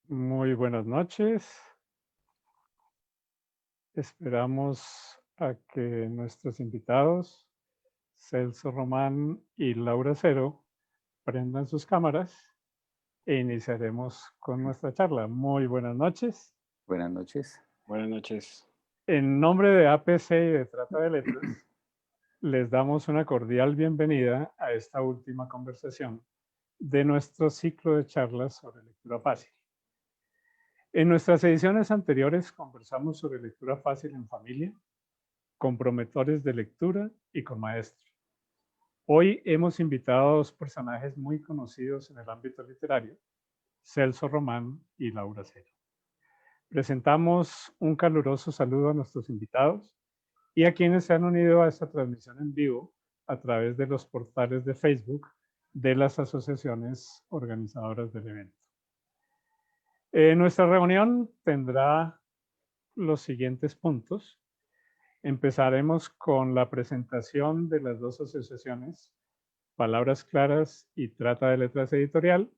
Muy buenas noches. Esperamos a que nuestros invitados, Celso Román y Laura Cero, prendan sus cámaras e iniciaremos con nuestra charla. Muy buenas noches. Buenas noches. Buenas noches. En nombre de APC y de Trata de Letras, les damos una cordial bienvenida a esta última conversación de nuestro ciclo de charlas sobre lectura fácil. En nuestras ediciones anteriores conversamos sobre lectura fácil en familia, con promotores de lectura y con maestros. Hoy hemos invitado a dos personajes muy conocidos en el ámbito literario, Celso Román y Laura Cero. Presentamos un caluroso saludo a nuestros invitados y a quienes se han unido a esta transmisión en vivo a través de los portales de Facebook de las asociaciones organizadoras del evento. Nuestra reunión tendrá los siguientes puntos. Empezaremos con la presentación de las dos asociaciones, Palabras Claras y Trata de Letras Editorial.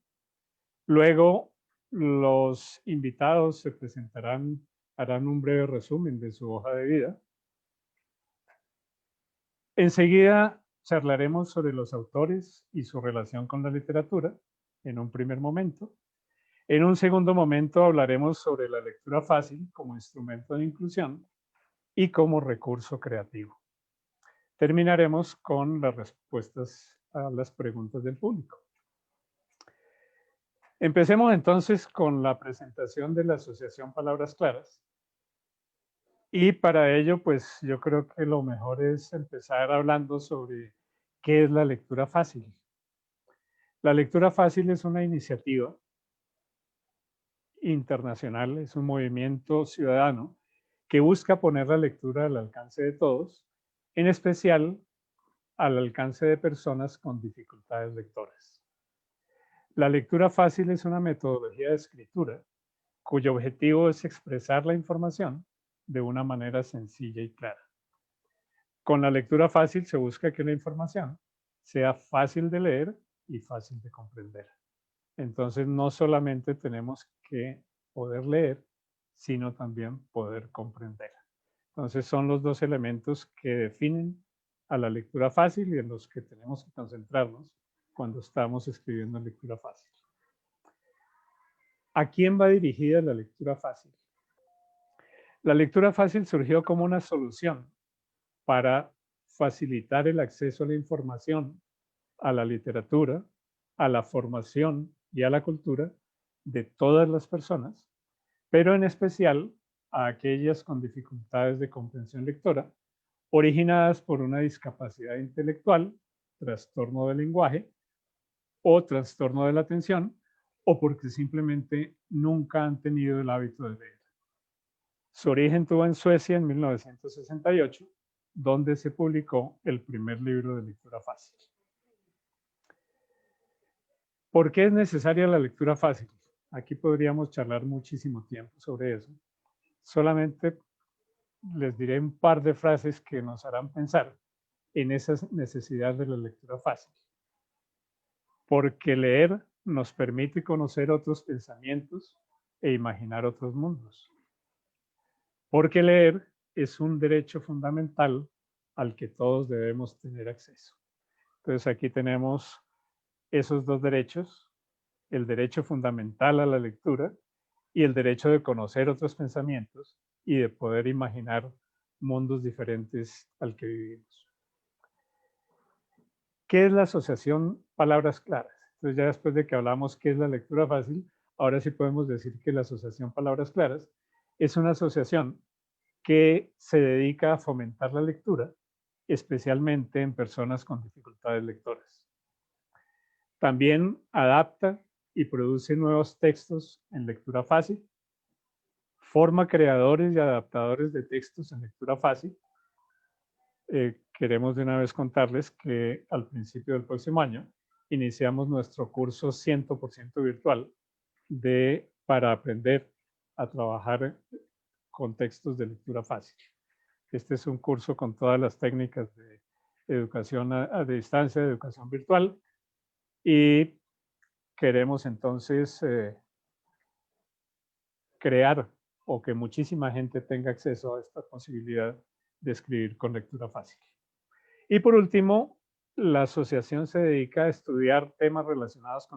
Luego, los invitados se presentarán, harán un breve resumen de su hoja de vida. Enseguida charlaremos sobre los autores y su relación con la literatura, en un primer momento. En un segundo momento hablaremos sobre la lectura fácil como instrumento de inclusión y como recurso creativo. Terminaremos con las respuestas a las preguntas del público. Empecemos entonces con la presentación de la Asociación Palabras Claras. Y para ello, pues yo creo que lo mejor es empezar hablando sobre qué es la lectura fácil. La lectura fácil es una iniciativa internacional, es un movimiento ciudadano que busca poner la lectura al alcance de todos, en especial al alcance de personas con dificultades lectoras. La lectura fácil es una metodología de escritura cuyo objetivo es expresar la información de una manera sencilla y clara. Con la lectura fácil se busca que la información sea fácil de leer y fácil de comprender. Entonces, no solamente tenemos que poder leer, sino también poder comprender. Entonces, son los dos elementos que definen a la lectura fácil y en los que tenemos que concentrarnos cuando estamos escribiendo en lectura fácil. ¿A quién va dirigida la lectura fácil? La lectura fácil surgió como una solución para facilitar el acceso a la información, a la literatura, a la formación y a la cultura de todas las personas, pero en especial a aquellas con dificultades de comprensión lectora originadas por una discapacidad intelectual, trastorno del lenguaje o trastorno de la atención, o porque simplemente nunca han tenido el hábito de leer. Su origen tuvo en Suecia en 1968, donde se publicó el primer libro de lectura fácil. ¿Por qué es necesaria la lectura fácil? Aquí podríamos charlar muchísimo tiempo sobre eso. Solamente les diré un par de frases que nos harán pensar en esa necesidad de la lectura fácil. Porque leer nos permite conocer otros pensamientos e imaginar otros mundos. Porque leer es un derecho fundamental al que todos debemos tener acceso. Entonces aquí tenemos esos dos derechos, el derecho fundamental a la lectura y el derecho de conocer otros pensamientos y de poder imaginar mundos diferentes al que vivimos. ¿Qué es la asociación Palabras Claras? Entonces ya después de que hablamos qué es la lectura fácil, ahora sí podemos decir que la asociación Palabras Claras es una asociación que se dedica a fomentar la lectura, especialmente en personas con dificultades lectoras. También adapta y produce nuevos textos en lectura fácil, forma creadores y adaptadores de textos en lectura fácil. Queremos de una vez contarles que al principio del próximo año iniciamos nuestro curso 100% virtual para aprender a trabajar con textos de lectura fácil. Este es un curso con todas las técnicas de educación a distancia, de educación virtual, y queremos entonces crear o que muchísima gente tenga acceso a esta posibilidad de escribir con lectura fácil. Y por último, la asociación se dedica a estudiar temas relacionados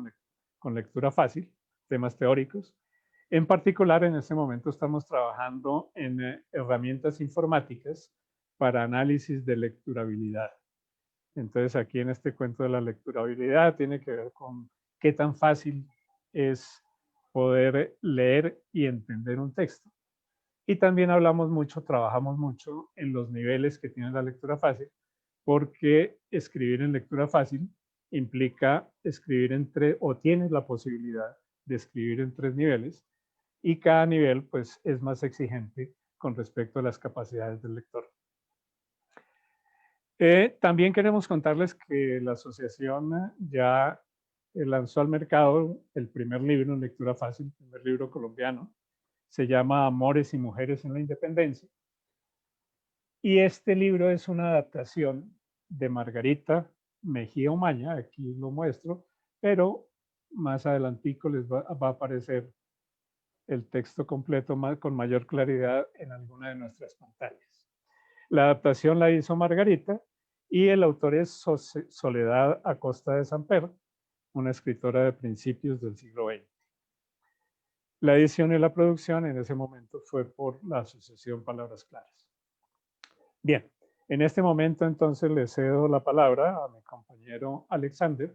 con lectura fácil, temas teóricos. En particular, en este momento estamos trabajando en herramientas informáticas para análisis de lecturabilidad. Entonces, aquí en este cuento de la lecturabilidad tiene que ver con qué tan fácil es poder leer y entender un texto. Y también trabajamos mucho en los niveles que tiene la lectura fácil, porque escribir en lectura fácil implica escribir o tienes la posibilidad de escribir en 3 niveles, y cada nivel pues es más exigente con respecto a las capacidades del lector. También queremos contarles que la asociación ya lanzó al mercado el primer libro en lectura fácil, el primer libro colombiano. Se llama Amores y Mujeres en la Independencia. Y este libro es una adaptación de Margarita Mejía Omaña, aquí lo muestro, pero más adelantico les va a aparecer el texto completo con mayor claridad en alguna de nuestras pantallas. La adaptación la hizo Margarita y el autor es Soledad Acosta de Samper, una escritora de principios del siglo XX. La edición y la producción en ese momento fue por la Asociación Palabras Claras. Bien, en este momento entonces le cedo la palabra a mi compañero Alexander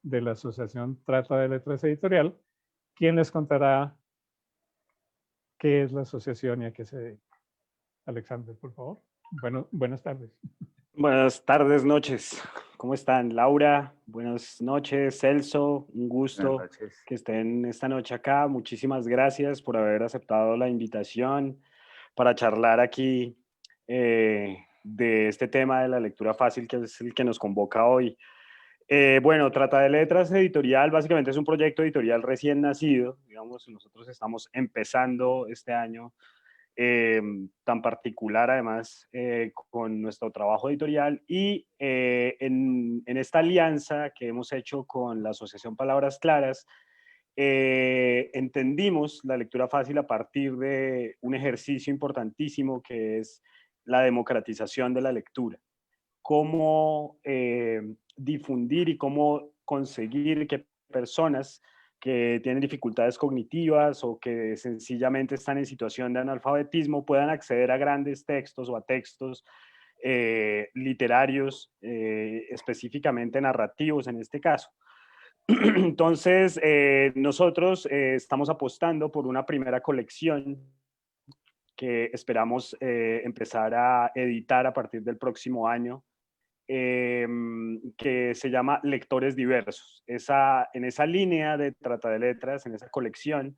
de la Asociación Trata de Letras Editorial, quien les contará qué es la asociación y a qué se dedica. Alexander, por favor. Buenas tardes. Buenas tardes, noches. ¿Cómo están? Laura, buenas noches. Celso, un gusto que estén esta noche acá. Muchísimas gracias por haber aceptado la invitación para charlar aquí de este tema de la lectura fácil, que es el que nos convoca hoy. Bueno, Trata de Letras Editorial básicamente es un proyecto editorial recién nacido. Digamos, nosotros estamos empezando este año tan particular, además, con nuestro trabajo editorial y en esta alianza que hemos hecho con la Asociación Palabras Claras, entendimos la lectura fácil a partir de un ejercicio importantísimo que es la democratización de la lectura. Cómo difundir y cómo conseguir que personas que tienen dificultades cognitivas o que sencillamente están en situación de analfabetismo puedan acceder a grandes textos o a textos literarios, específicamente narrativos en este caso. Entonces, nosotros estamos apostando por una primera colección que esperamos empezar a editar a partir del próximo año, que se llama Lectores Diversos. En esa línea de Trata de Letras, en esa colección,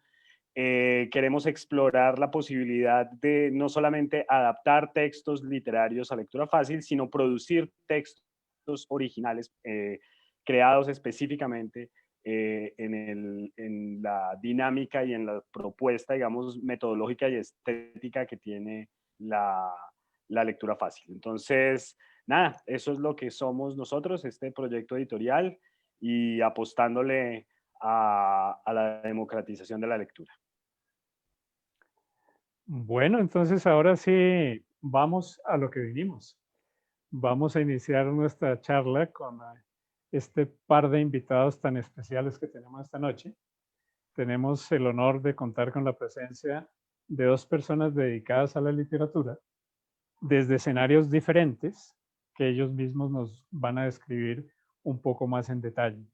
queremos explorar la posibilidad de no solamente adaptar textos literarios a lectura fácil, sino producir textos originales creados específicamente en la dinámica y en la propuesta, digamos, metodológica y estética que tiene la lectura fácil. Entonces, nada, eso es lo que somos nosotros, este proyecto editorial, y apostándole a la democratización de la lectura. Bueno, entonces ahora sí vamos a lo que vinimos. Vamos a iniciar nuestra charla con este par de invitados tan especiales que tenemos esta noche. Tenemos el honor de contar con la presencia de 2 personas dedicadas a la literatura desde escenarios diferentes que ellos mismos nos van a describir un poco más en detalle.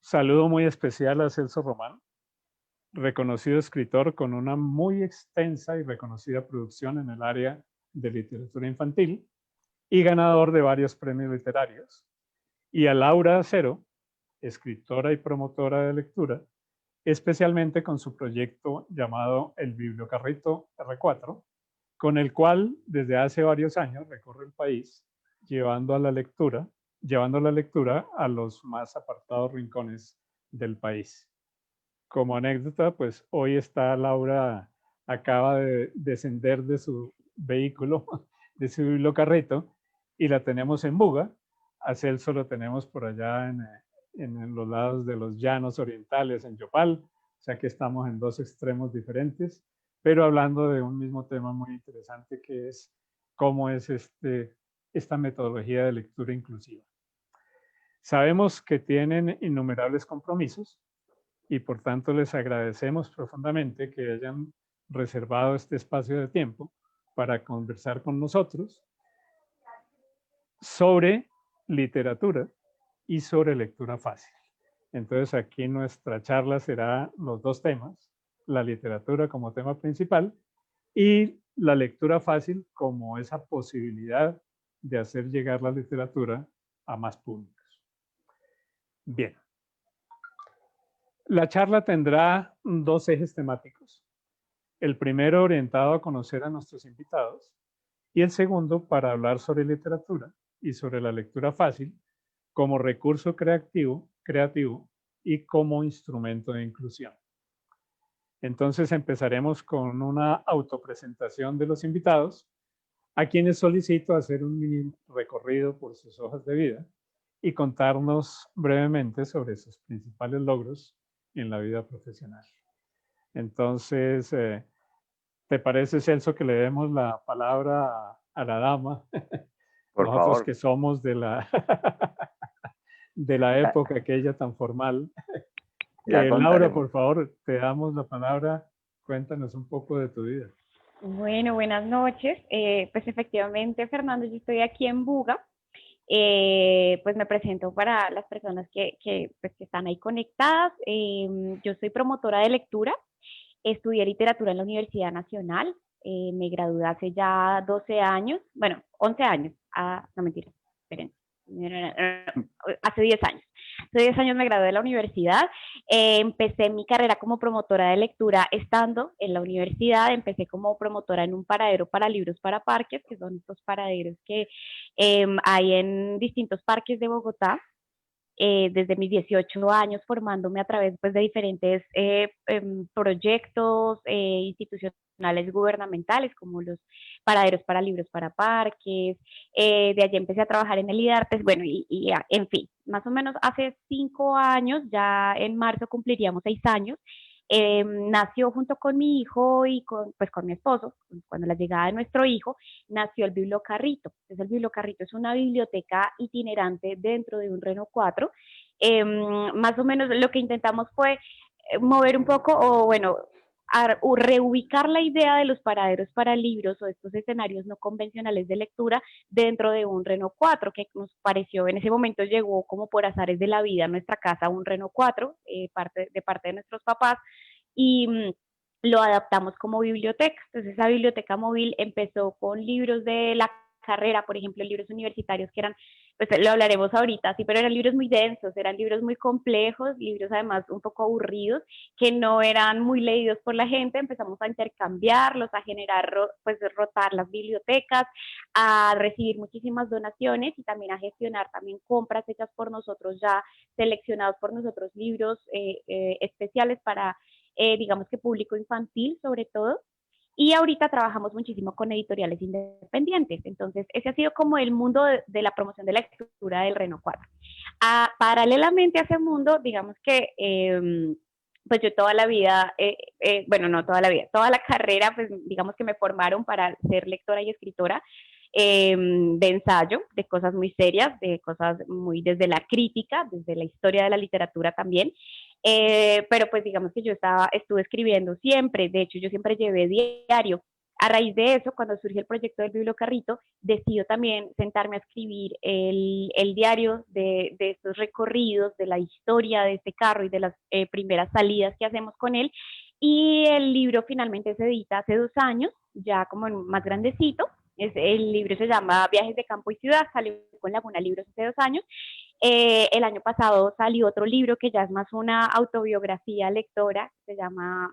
Saludo muy especial a Celso Román, reconocido escritor con una muy extensa y reconocida producción en el área de literatura infantil y ganador de varios premios literarios. Y a Laura Acero, escritora y promotora de lectura, especialmente con su proyecto llamado El Bibliocarrito R4, con el cual desde hace varios años recorre el país llevando la lectura a los más apartados rincones del país. Como anécdota, pues hoy acaba de descender de su vehículo, de su bibliocarrito, y la tenemos en Buga. A Celso lo tenemos por allá en los lados de los llanos orientales, en Yopal. sea que estamos en dos extremos diferentes, pero hablando de un mismo tema muy interesante que es cómo es esta metodología de lectura inclusiva. Sabemos que tienen innumerables compromisos y por tanto les agradecemos profundamente que hayan reservado este espacio de tiempo para conversar con nosotros sobre literatura y sobre lectura fácil. Entonces aquí nuestra charla será los dos temas, la literatura como tema principal y la lectura fácil como esa posibilidad de hacer llegar la literatura a más públicos. Bien. La charla tendrá dos ejes temáticos. El primero orientado a conocer a nuestros invitados y el segundo para hablar sobre literatura y sobre la lectura fácil como recurso creativo y como instrumento de inclusión. Entonces empezaremos con una autopresentación de los invitados, a quienes solicito hacer un mini recorrido por sus hojas de vida y contarnos brevemente sobre sus principales logros en la vida profesional. Entonces, ¿te parece, Celso, que le demos la palabra a la dama? Por Nosotros favor. que somos de la, de la época aquella tan formal. Laura, por favor, te damos la palabra. Cuéntanos un poco de tu vida. Bueno, buenas noches. Pues efectivamente, Fernando, yo estoy aquí en Buga. Pues me presento para las personas que están ahí conectadas. Yo soy promotora de lectura. Estudié literatura en la Universidad Nacional. Me gradué hace ya 12 años. Bueno, 11 años. No, mentira. Esperen. Hace 10 años. Hace 10 años me gradué de la universidad. Empecé mi carrera como promotora de lectura estando en la universidad. Empecé como promotora en un paradero para libros para parques, que son estos paraderos que hay en distintos parques de Bogotá. Desde mis 18 años formándome a través pues, de diferentes proyectos institucionales gubernamentales como los paraderos para libros para parques, de allí empecé a trabajar en el IDARTES, bueno, en fin, más o menos hace 5 años, ya en marzo cumpliríamos 6 años, nació junto con mi hijo y pues con mi esposo, cuando la llegada de nuestro hijo, nació el Bibliocarrito. Entonces el Bibliocarrito es una biblioteca itinerante dentro de un Renault 4. Más o menos lo que intentamos fue mover un poco, o bueno, reubicar la idea de los paraderos para libros o estos escenarios no convencionales de lectura dentro de un Renault 4, que nos pareció, en ese momento llegó como por azares de la vida a nuestra casa un Renault 4, de parte de nuestros papás, y lo adaptamos como biblioteca. Entonces esa biblioteca móvil empezó con libros de la carrera, por ejemplo, libros universitarios que eran, pues lo hablaremos ahorita, sí, pero eran libros muy densos, eran libros muy complejos, libros además un poco aburridos, que no eran muy leídos por la gente. Empezamos a intercambiarlos, a generar, pues rotar las bibliotecas, a recibir muchísimas donaciones y también a gestionar también compras hechas por nosotros ya, seleccionados por nosotros, libros especiales para, digamos que público infantil sobre todo. Y ahorita trabajamos muchísimo con editoriales independientes. Entonces, ese ha sido como el mundo de la promoción de la lectura del Renault 4. Paralelamente a ese mundo, digamos que pues yo toda la vida, bueno, no toda la vida, toda la carrera, pues digamos que me formaron para ser lectora y escritora de ensayo, de cosas muy serias, de cosas muy desde la crítica, desde la historia de la literatura también. Pero pues digamos que yo estuve escribiendo siempre, de hecho yo siempre llevé diario. A raíz de eso, cuando surge el proyecto del Bibliocarrito, decido también sentarme a escribir el diario de estos recorridos, de la historia de este carro y de las primeras salidas que hacemos con él. Y el libro finalmente se edita hace 2 años, ya como más grandecito. El libro se llama Viajes de Campo y Ciudad, salió con Laguna Libros hace 2 años. El año pasado salió otro libro que ya es más una autobiografía lectora, se llama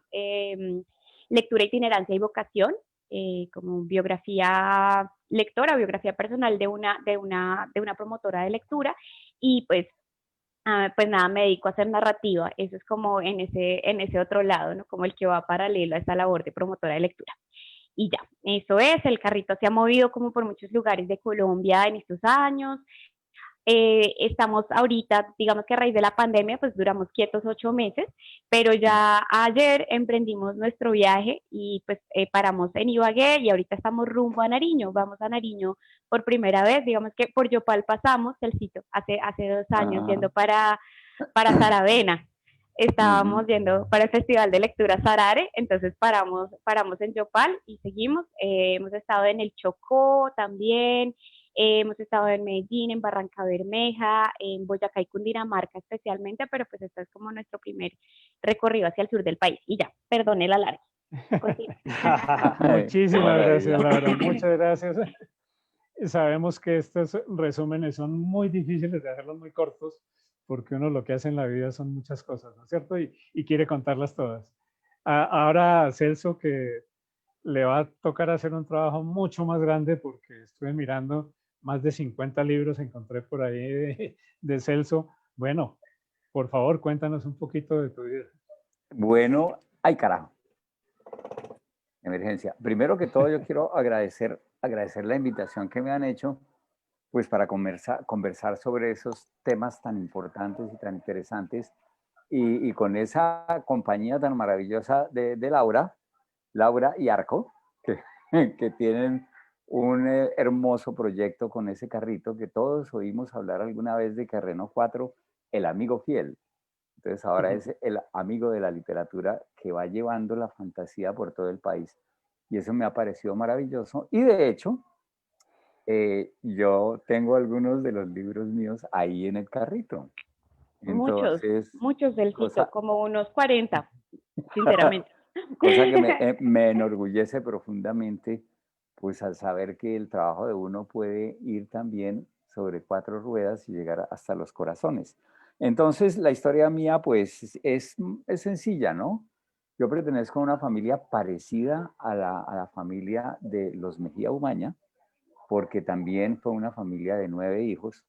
Lectura, Itinerancia y Vocación, como biografía lectora, biografía personal de una promotora de lectura. Y pues nada, me dedico a hacer narrativa. Eso es como en ese otro lado, ¿no? Como el que va paralelo a esta labor de promotora de lectura. Y ya, eso es, el carrito se ha movido como por muchos lugares de Colombia en estos años. Estamos ahorita, digamos que a raíz de la pandemia, pues duramos quietos 8 meses, pero ya ayer emprendimos nuestro viaje y pues paramos en Ibagué y ahorita estamos rumbo a Nariño. Vamos a Nariño por primera vez, digamos que por Yopal pasamos el sitio hace 2 años Ah, yendo para Saravena. Estábamos ujú. yendo para el Festival de Lectura Sarare, entonces paramos en Yopal y seguimos. Hemos estado en el Chocó también, hemos estado en Medellín, en Barranca Bermeja, en Boyacá y Cundinamarca especialmente, pero pues este es como nuestro primer recorrido hacia el sur del país. Y ya, perdone la larga. Continúa. Qué Muchísimas gracias, maravilla. Laura. Muchas gracias. Sabemos que estos resúmenes son muy difíciles de hacerlos muy cortos, porque uno lo que hace en la vida son muchas cosas, ¿no es cierto? Y quiere contarlas todas. Ahora, Celso, que le va a tocar hacer un trabajo mucho más grande, porque estuve mirando más de 50 libros, encontré por ahí de Celso. Bueno, por favor, cuéntanos un poquito de tu vida. Bueno, ay carajo, emergencia. Primero que todo yo quiero agradecer la invitación que me han hecho, pues para conversar sobre esos temas tan importantes y tan interesantes y con esa compañía tan maravillosa de Laura y Arco, que, que tienen un hermoso proyecto con ese carrito que todos oímos hablar alguna vez de que Renault 4, el amigo fiel. Entonces ahora es el amigo de la literatura que va llevando la fantasía por todo el país. Y eso me ha parecido maravilloso. Y de hecho, yo tengo algunos de los libros míos ahí en el carrito. Muchos, Entonces, muchos del sitio, cosa, como unos 40, sinceramente. cosa que me enorgullece profundamente, pues al saber que el trabajo de uno puede ir también sobre 4 ruedas y llegar hasta los corazones. Entonces, la historia mía, pues, es sencilla, ¿no? Yo pertenezco a una familia parecida a la familia de los Mejía Umaña, porque también fue una familia de 9 hijos.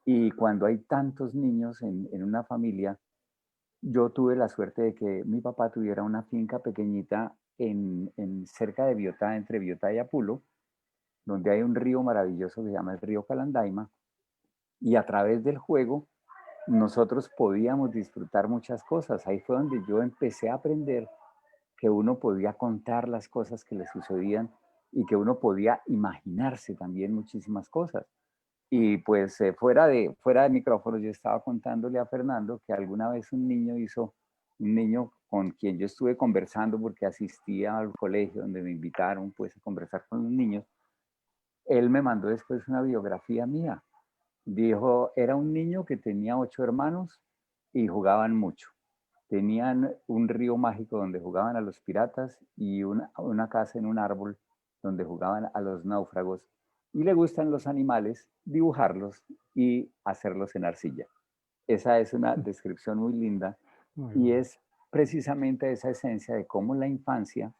Y cuando hay tantos niños en una familia, yo tuve la suerte de que mi papá tuviera una finca pequeñita en cerca de Biotá, entre Biotá y Apulo, donde hay un río maravilloso que se llama el río Calandaima, y a través del juego nosotros podíamos disfrutar muchas cosas. Ahí fue donde yo empecé a aprender que uno podía contar las cosas que le sucedían y que uno podía imaginarse también muchísimas cosas. Y pues fuera de micrófonos yo estaba contándole a Fernando que alguna vez un niño con quien yo estuve conversando porque asistía al colegio donde me invitaron pues a conversar con los niños, él me mandó después una biografía mía. Dijo, era un niño que tenía 8 hermanos y jugaban mucho. Tenían un río mágico donde jugaban a los piratas y una casa en un árbol donde jugaban a los náufragos. Y le gustan los animales, dibujarlos y hacerlos en arcilla. Esa es una descripción muy linda Muy y bueno. es precisamente esa esencia de cómo la infancia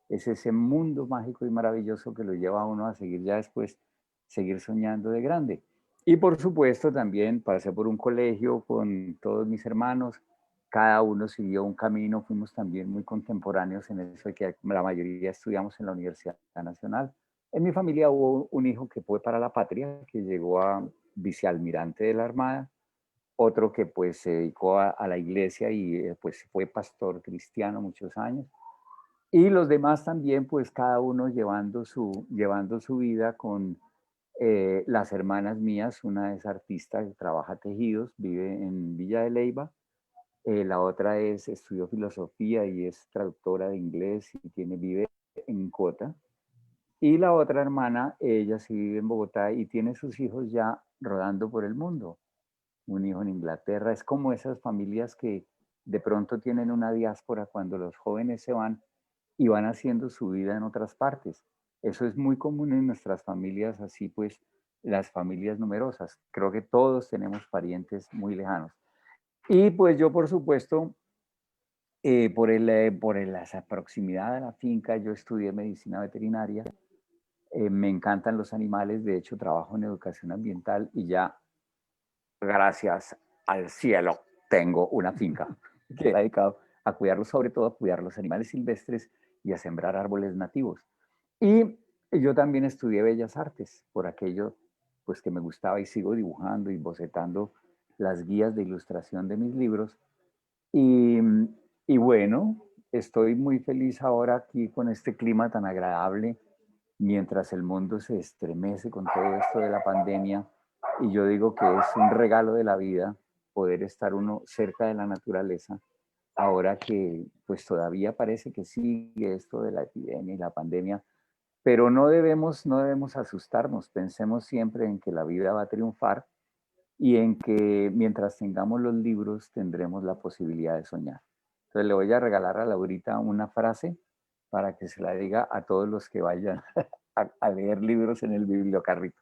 es ese mundo mágico y maravilloso que lo lleva a uno a seguir ya después, seguir soñando de grande. Y por supuesto también pasé por un colegio con todos mis hermanos, cada uno siguió un camino, fuimos también muy contemporáneos en eso de que la mayoría estudiamos en la Universidad Nacional. En mi familia hubo un hijo que fue para la patria, que llegó a vicealmirante de la Armada, otro que pues se dedicó a la iglesia y pues fue pastor cristiano muchos años. Y los demás también, pues cada uno llevando su vida con las hermanas mías. Una es artista que trabaja tejidos, vive en Villa de Leyva. La otra estudió filosofía y es traductora de inglés y vive en Cota. Y la otra hermana, ella sí vive en Bogotá y tiene sus hijos ya rodando por el mundo. Un hijo en Inglaterra. Es como esas familias que de pronto tienen una diáspora cuando los jóvenes se van y van haciendo su vida en otras partes. Eso es muy común en nuestras familias, así pues, las familias numerosas. Creo que todos tenemos parientes muy lejanos. Y pues yo, por supuesto, esa proximidad a la finca, yo estudié medicina veterinaria. Me encantan los animales, de hecho trabajo en educación ambiental y ya, gracias al cielo, tengo una finca que he dedicado a cuidarlos, sobre todo a cuidar los animales silvestres y a sembrar árboles nativos. Y yo también estudié Bellas Artes, por aquello pues que me gustaba y sigo dibujando y bocetando las guías de ilustración de mis libros. Y, y bueno, estoy muy feliz ahora aquí con este clima tan agradable, mientras el mundo se estremece con todo esto de la pandemia. Y yo digo que es un regalo de la vida poder estar uno cerca de la naturaleza, ahora que pues todavía parece que sigue esto de la epidemia y la pandemia, pero no debemos asustarnos. Pensemos siempre en que la vida va a triunfar y en que mientras tengamos los libros tendremos la posibilidad de soñar. Entonces le voy a regalar a Laurita una frase para que se la diga a todos los que vayan a leer libros en el bibliocarrito.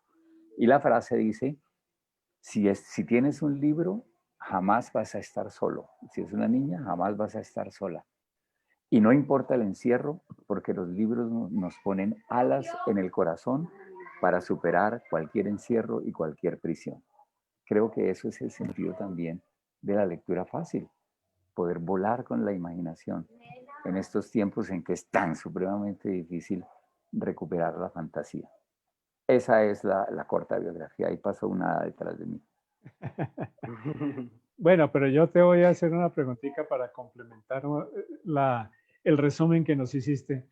Y la frase dice: si tienes un libro, jamás vas a estar solo. Si es una niña, jamás vas a estar sola. Y no importa el encierro, porque los libros nos ponen alas en el corazón para superar cualquier encierro y cualquier prisión. Creo que eso es el sentido también de la lectura fácil, poder volar con la imaginación en estos tiempos en que es tan supremamente difícil recuperar la fantasía. Esa es la corta biografía. Ahí pasó una detrás de mí. Bueno, pero yo te voy a hacer una preguntita para complementar el resumen que nos hiciste.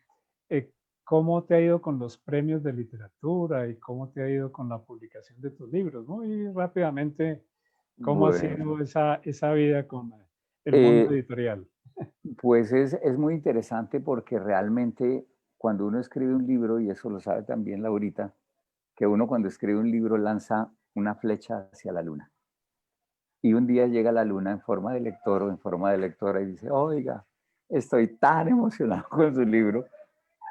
¿Cómo te ha ido con los premios de literatura y cómo te ha ido con la publicación de tus libros? Muy rápidamente, ¿cómo ha sido esa vida con el mundo editorial? Pues es muy interesante porque realmente cuando uno escribe un libro, y eso lo sabe también Laurita, que uno cuando escribe un libro lanza una flecha hacia la luna. Y un día llega la luna en forma de lector o en forma de lectora y dice: oiga, estoy tan emocionado con su libro.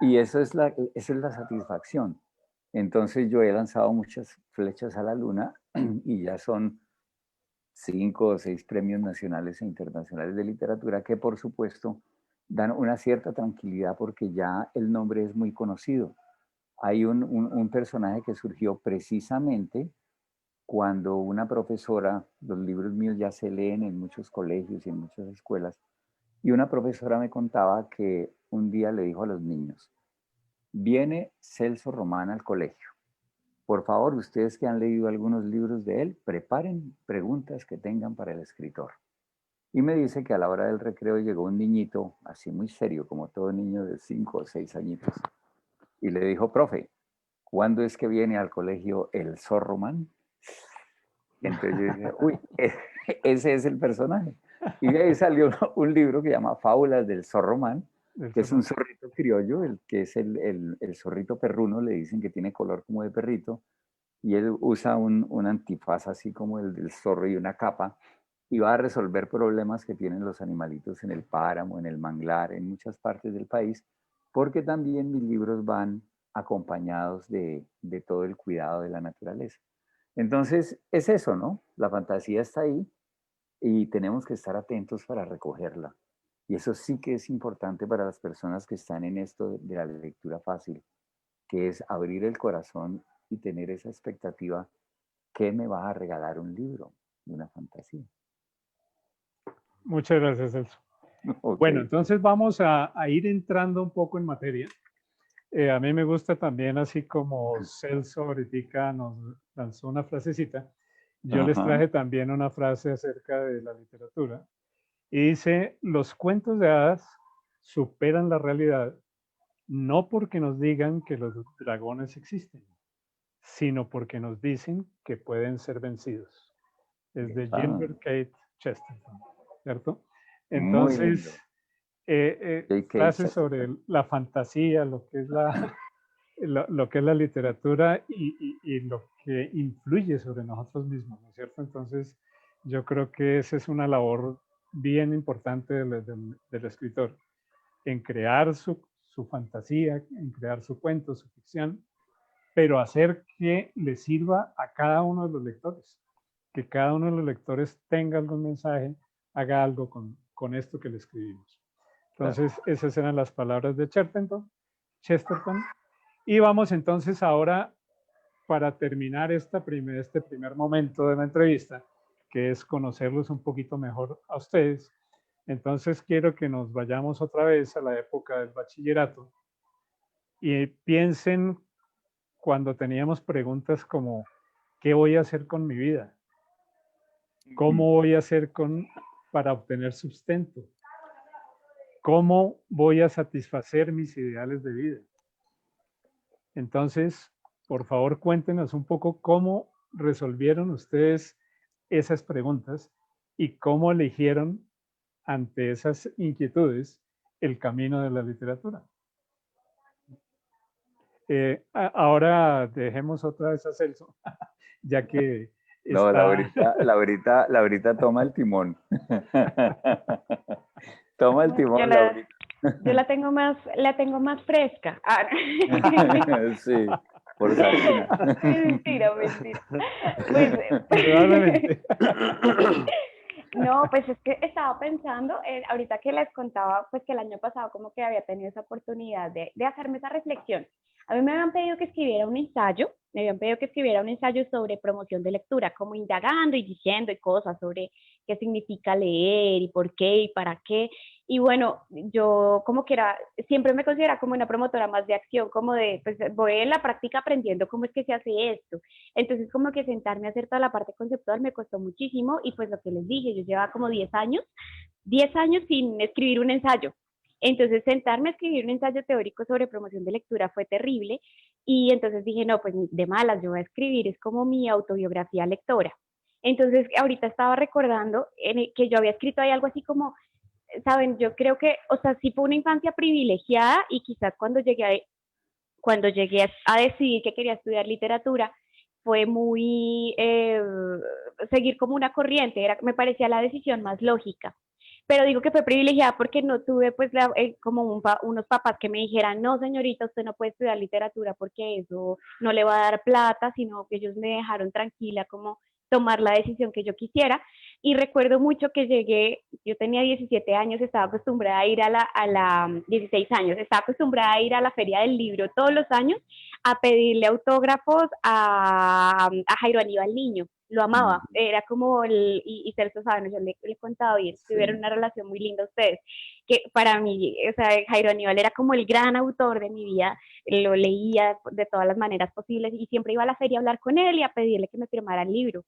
Y esa es la satisfacción. Entonces yo he lanzado muchas flechas a la luna y ya son 5 o 6 premios nacionales e internacionales de literatura que por supuesto dan una cierta tranquilidad porque ya el nombre es muy conocido. Hay un personaje que surgió precisamente cuando una profesora, los libros míos ya se leen en muchos colegios y en muchas escuelas, y una profesora me contaba que un día le dijo a los niños: viene Celso Román al colegio. Por favor, ustedes que han leído algunos libros de él, preparen preguntas que tengan para el escritor. Y me dice que a la hora del recreo llegó un niñito, así muy serio, como todo niño de 5 o 6 añitos, y le dijo: profe, ¿cuándo es que viene al colegio el Zorroman? Entonces yo dije: uy, ese es el personaje. Y de ahí salió un libro que se llama Fábulas del Zorroman, que es un zorrito criollo, que es el zorrito perruno, le dicen que tiene color como de perrito, y él usa un antifaz así como el del zorro y una capa, y va a resolver problemas que tienen los animalitos en el páramo, en el manglar, en muchas partes del país, porque también mis libros van acompañados de todo el cuidado de la naturaleza. Entonces, es eso, ¿no? La fantasía está ahí y tenemos que estar atentos para recogerla. Y eso sí que es importante para las personas que están en esto de la lectura fácil, que es abrir el corazón y tener esa expectativa: ¿qué me va a regalar un libro de una fantasía? Muchas gracias, Celso. Okay. Bueno, entonces vamos a ir entrando un poco en materia. A mí me gusta también, así como Celso ahorita nos lanzó una frasecita, yo les traje también una frase acerca de la literatura. Y dice: los cuentos de hadas superan la realidad no porque nos digan que los dragones existen, sino porque nos dicen que pueden ser vencidos. Es de Gilbert Keith Chesterton, ¿cierto? Entonces, frases sobre la fantasía, lo que es lo que es la literatura y lo que influye sobre nosotros mismos, ¿no es cierto? Entonces, yo creo que esa es una labor bien importante del escritor, en crear su fantasía, en crear su cuento, su ficción, pero hacer que le sirva a cada uno de los lectores, que cada uno de los lectores tenga algún mensaje, haga algo con esto que le escribimos. Entonces, esas eran las palabras de Chesterton. Y vamos entonces ahora, para terminar este primer momento de la entrevista, que es conocerlos un poquito mejor a ustedes. Entonces quiero que nos vayamos otra vez a la época del bachillerato y piensen cuando teníamos preguntas como: ¿qué voy a hacer con mi vida? ¿Cómo voy a hacer para obtener sustento? ¿Cómo voy a satisfacer mis ideales de vida? Entonces, por favor, cuéntenos un poco cómo resolvieron ustedes esas preguntas y cómo eligieron ante esas inquietudes el camino de la literatura. Ahora dejemos otra vez a Celso, ya que no, Laurita toma el timón. Toma el timón, Laurita. Yo la tengo más fresca. Ah. Sí, por Sabrina. Mentira. Pues, no, pues es que estaba pensando, ahorita que les contaba, pues que el año pasado como que había tenido esa oportunidad de hacerme esa reflexión. A mí me habían pedido que escribiera un ensayo, sobre promoción de lectura, como indagando y diciendo y cosas sobre qué significa leer y por qué y para qué. Y bueno, yo como que siempre me considero como una promotora más de acción, como de, pues voy en la práctica aprendiendo cómo es que se hace esto. Entonces como que sentarme a hacer toda la parte conceptual me costó muchísimo y pues lo que les dije, yo llevaba como 10 años sin escribir un ensayo. Entonces sentarme a escribir un ensayo teórico sobre promoción de lectura fue terrible y entonces dije, no, pues de malas, yo voy a escribir, es como mi autobiografía lectora. Entonces ahorita estaba recordando que yo había escrito ahí algo así como, saben, yo creo que, o sea, sí fue una infancia privilegiada y quizás cuando llegué a decidir que quería estudiar literatura, fue muy seguir como una corriente, me parecía la decisión más lógica. Pero digo que fue privilegiada porque no tuve pues como unos papás que me dijeran, no señorita, usted no puede estudiar literatura porque eso no le va a dar plata, sino que ellos me dejaron tranquila como tomar la decisión que yo quisiera. Y recuerdo mucho que llegué, yo tenía 17 años, estaba acostumbrada a ir a la 16 años, estaba acostumbrada a ir a la Feria del Libro todos los años a pedirle autógrafos a Jairo Aníbal Niño. Lo amaba, era como y Celso sabe, yo le he contado y tuvieron una relación muy linda ustedes, que para mí, o sea, Jairo Aníbal era como el gran autor de mi vida, lo leía de todas las maneras posibles y siempre iba a la feria a hablar con él y a pedirle que me firmara el libro.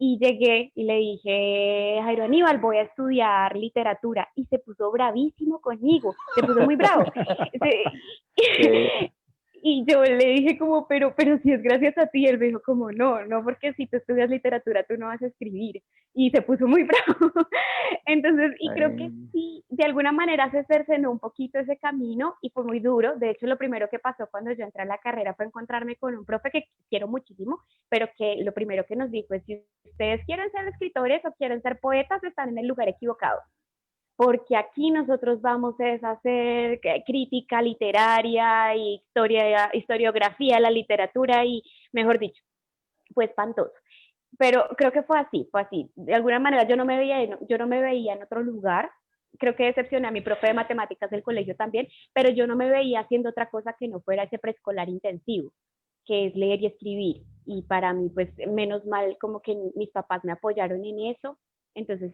Y llegué y le dije, Jairo Aníbal, voy a estudiar literatura. Y se puso bravísimo conmigo, se puso muy bravo. Y yo le dije como, pero si es gracias a ti. Él me dijo como, no, porque si tú estudias literatura tú no vas a escribir. Y se puso muy bravo. Entonces, y creo que sí, de alguna manera se cercenó un poquito ese camino y fue muy duro. De hecho, lo primero que pasó cuando yo entré a la carrera fue encontrarme con un profe que quiero muchísimo, pero que lo primero que nos dijo es, si ustedes quieren ser escritores o quieren ser poetas, están en el lugar equivocado. Porque aquí nosotros vamos a hacer crítica literaria y historiografía de la literatura y, mejor dicho, fue espantoso. Pero creo que fue así. De alguna manera yo no me veía en otro lugar. Creo que decepcioné a mi profe de matemáticas del colegio también, pero yo no me veía haciendo otra cosa que no fuera ese preescolar intensivo, que es leer y escribir. Y para mí, pues, menos mal como que mis papás me apoyaron en eso, entonces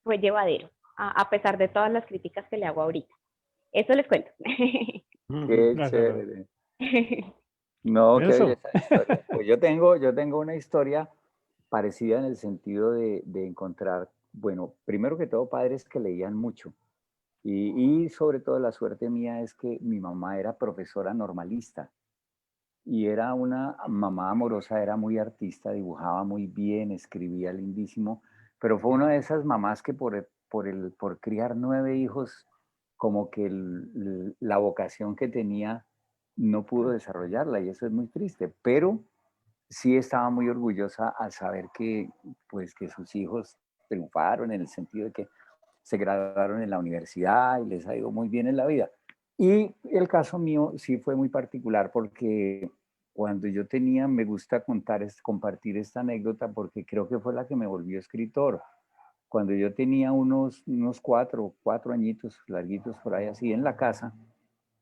fue llevadero, a pesar de todas las críticas que le hago ahorita. Eso les cuento. Qué chévere. No, qué belleza historia. Pues yo tengo una historia parecida en el sentido de encontrar, bueno, primero que todo, padres que leían mucho. Y sobre todo la suerte mía es que mi mamá era profesora normalista y era una mamá amorosa, era muy artista, dibujaba muy bien, escribía lindísimo, pero fue una de esas mamás que por criar 9 hijos, como que la vocación que tenía no pudo desarrollarla y eso es muy triste, pero sí estaba muy orgullosa al saber que, pues, que sus hijos triunfaron en el sentido de que se graduaron en la universidad y les ha ido muy bien en la vida. Y el caso mío sí fue muy particular porque cuando yo tenía, me gusta compartir esta anécdota porque creo que fue la que me volvió escritor. Cuando yo tenía unos 4 añitos larguitos por ahí así en la casa,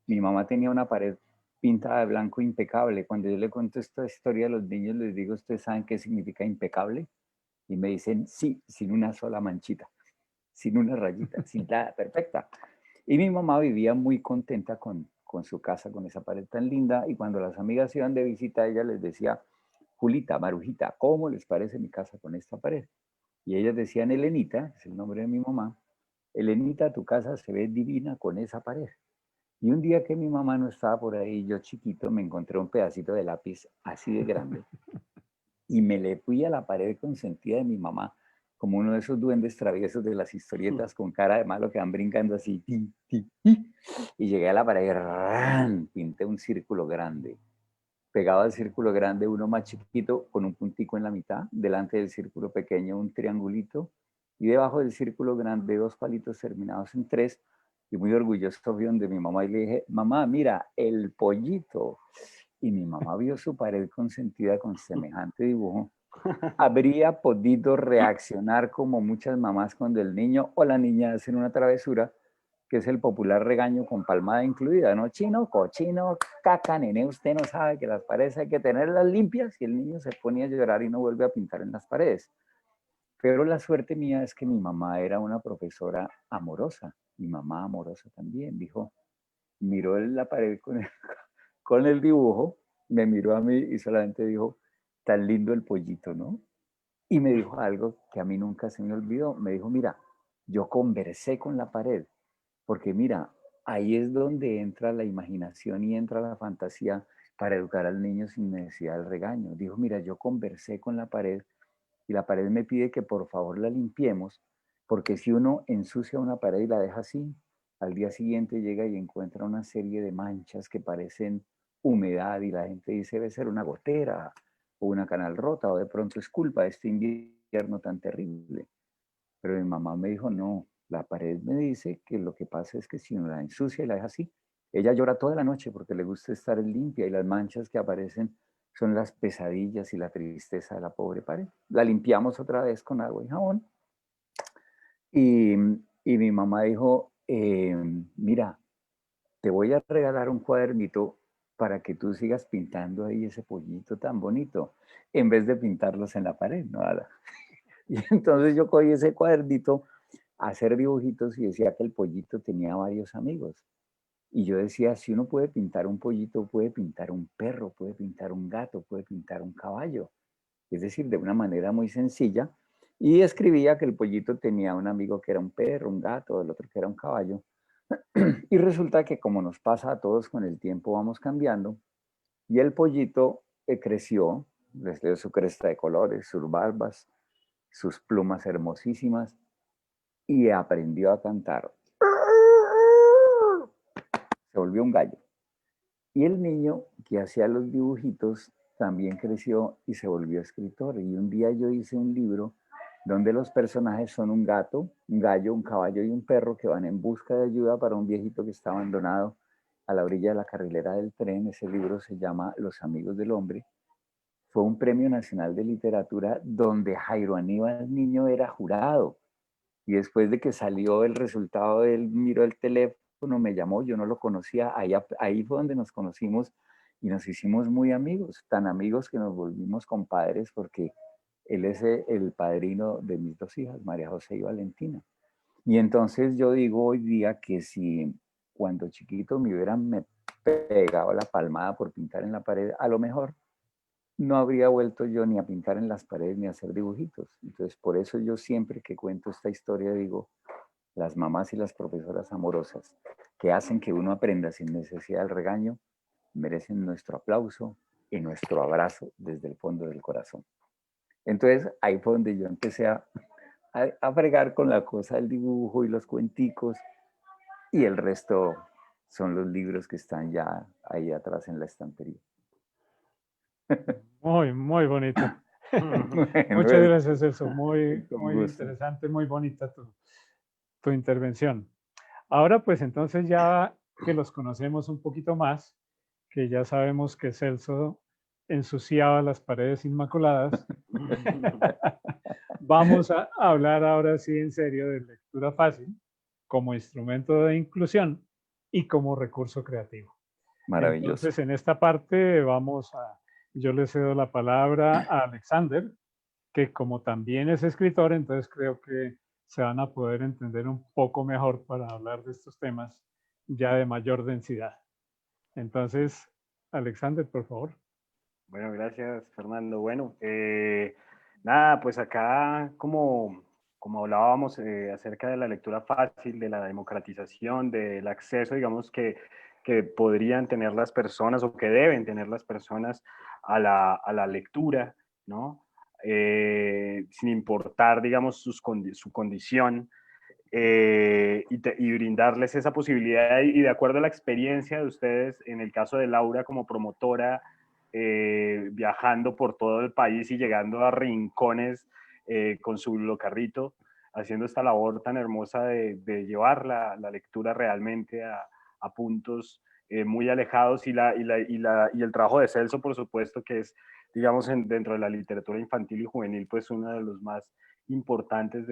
mi mamá tenía una pared pintada de blanco impecable. Cuando yo le cuento esta historia a los niños, les digo, ¿ustedes saben qué significa impecable? Y me dicen, sí, sin una sola manchita, sin una rayita, sin nada, perfecta. Y mi mamá vivía muy contenta con su casa, con esa pared tan linda. Y cuando las amigas iban de visita, ella les decía, Julita, Marujita, ¿cómo les parece mi casa con esta pared? Y ellas decían, Elenita, es el nombre de mi mamá, Elenita, tu casa se ve divina con esa pared. Y un día que mi mamá no estaba por ahí, yo chiquito, me encontré un pedacito de lápiz así de grande y me le fui a la pared consentida de mi mamá, como uno de esos duendes traviesos de las historietas con cara de malo que van brincando así, ti, ti, ti. Y llegué a la pared, ¡ran! Pinté un círculo grande. Pegado al círculo grande, uno más chiquito con un puntico en la mitad, delante del círculo pequeño un triangulito y debajo del círculo grande dos palitos terminados en tres. Y muy orgulloso fui donde mi mamá y le dije, mamá, mira, el pollito. Y mi mamá vio su pared consentida con semejante dibujo. Habría podido reaccionar como muchas mamás cuando el niño o la niña hacen una travesura, que es el popular regaño con palmada incluida, ¿no? Chino, cochino, caca, nene, usted no sabe que las paredes hay que tenerlas limpias, y el niño se pone a llorar y no vuelve a pintar en las paredes. Pero la suerte mía es que mi mamá era una profesora amorosa, mi mamá amorosa también, dijo, miró en la pared con el dibujo, me miró a mí y solamente dijo, tan lindo el pollito, ¿no? Y me dijo algo que a mí nunca se me olvidó, me dijo, mira, yo conversé con la pared, porque mira, ahí es donde entra la imaginación y entra la fantasía para educar al niño sin necesidad del regaño. Dijo, mira, yo conversé con la pared y la pared me pide que por favor la limpiemos, porque si uno ensucia una pared y la deja así, al día siguiente llega y encuentra una serie de manchas que parecen humedad y la gente dice debe ser una gotera o una canal rota o de pronto es culpa de este invierno tan terrible. Pero mi mamá me dijo, no, la pared me dice que lo que pasa es que si uno la ensucia y la deja así, ella llora toda la noche porque le gusta estar limpia y las manchas que aparecen son las pesadillas y la tristeza de la pobre pared. La limpiamos otra vez con agua y jabón y, y mi mamá dijo, mira, te voy a regalar un cuadernito para que tú sigas pintando ahí ese pollito tan bonito, en vez de pintarlos en la pared, ¿no? Y entonces yo cogí ese cuadernito a hacer dibujitos y decía que el pollito tenía varios amigos. Y yo decía, si uno puede pintar un pollito, puede pintar un perro, puede pintar un gato, puede pintar un caballo. Es decir, de una manera muy sencilla. Y escribía que el pollito tenía un amigo que era un perro, un gato, el otro que era un caballo. Y resulta que como nos pasa a todos con el tiempo, vamos cambiando. Y el pollito creció, les dio su cresta de colores, sus barbas, sus plumas hermosísimas y aprendió a cantar. Se volvió un gallo. Y el niño que hacía los dibujitos también creció y se volvió escritor. Y un día yo hice un libro donde los personajes son un gato, un gallo, un caballo y un perro que van en busca de ayuda para un viejito que está abandonado a la orilla de la carrilera del tren. Ese libro se llama Los Amigos del Hombre. Fue un premio nacional de literatura donde Jairo Aníbal Niño era jurado. Y después de que salió el resultado, él miró el teléfono, me llamó, yo no lo conocía, ahí fue donde nos conocimos y nos hicimos muy amigos, tan amigos que nos volvimos compadres porque él es el padrino de mis dos hijas, María José y Valentina. Y entonces yo digo hoy día que si cuando chiquito me hubieran pegado la palmada por pintar en la pared, a lo mejor no habría vuelto yo ni a pintar en las paredes ni a hacer dibujitos. Entonces, por eso yo siempre que cuento esta historia digo, las mamás y las profesoras amorosas que hacen que uno aprenda sin necesidad del regaño, merecen nuestro aplauso y nuestro abrazo desde el fondo del corazón. Entonces, ahí fue donde yo empecé a fregar con la cosa del dibujo y los cuenticos, y el resto son los libros que están ya ahí atrás en la estantería. Muy, muy bonito. Muchas gracias, Celso. Muy, muy interesante, muy bonita tu intervención. Ahora, pues entonces ya que los conocemos un poquito más, que ya sabemos que Celso ensuciaba las paredes inmaculadas, vamos a hablar ahora sí en serio de lectura fácil como instrumento de inclusión y como recurso creativo. Maravilloso. Entonces, en esta parte yo le cedo la palabra a Alexander, que como también es escritor, entonces creo que se van a poder entender un poco mejor para hablar de estos temas ya de mayor densidad. Entonces, Alexander, por favor. Bueno, gracias, Fernando. Bueno, nada, pues acá como hablábamos acerca de la lectura fácil, de la democratización, del acceso, digamos, que podrían tener las personas o que deben tener las personas a la lectura, ¿no? Sin importar, digamos, su condición. Y brindarles esa posibilidad y de acuerdo a la experiencia de ustedes, en el caso de Laura como promotora, viajando por todo el país y llegando a rincones con su bibliocarrito, haciendo esta labor tan hermosa de llevar la lectura realmente a puntos muy alejados y el trabajo de Celso, por supuesto, que es, digamos, dentro de la literatura infantil y juvenil, pues uno de los más importantes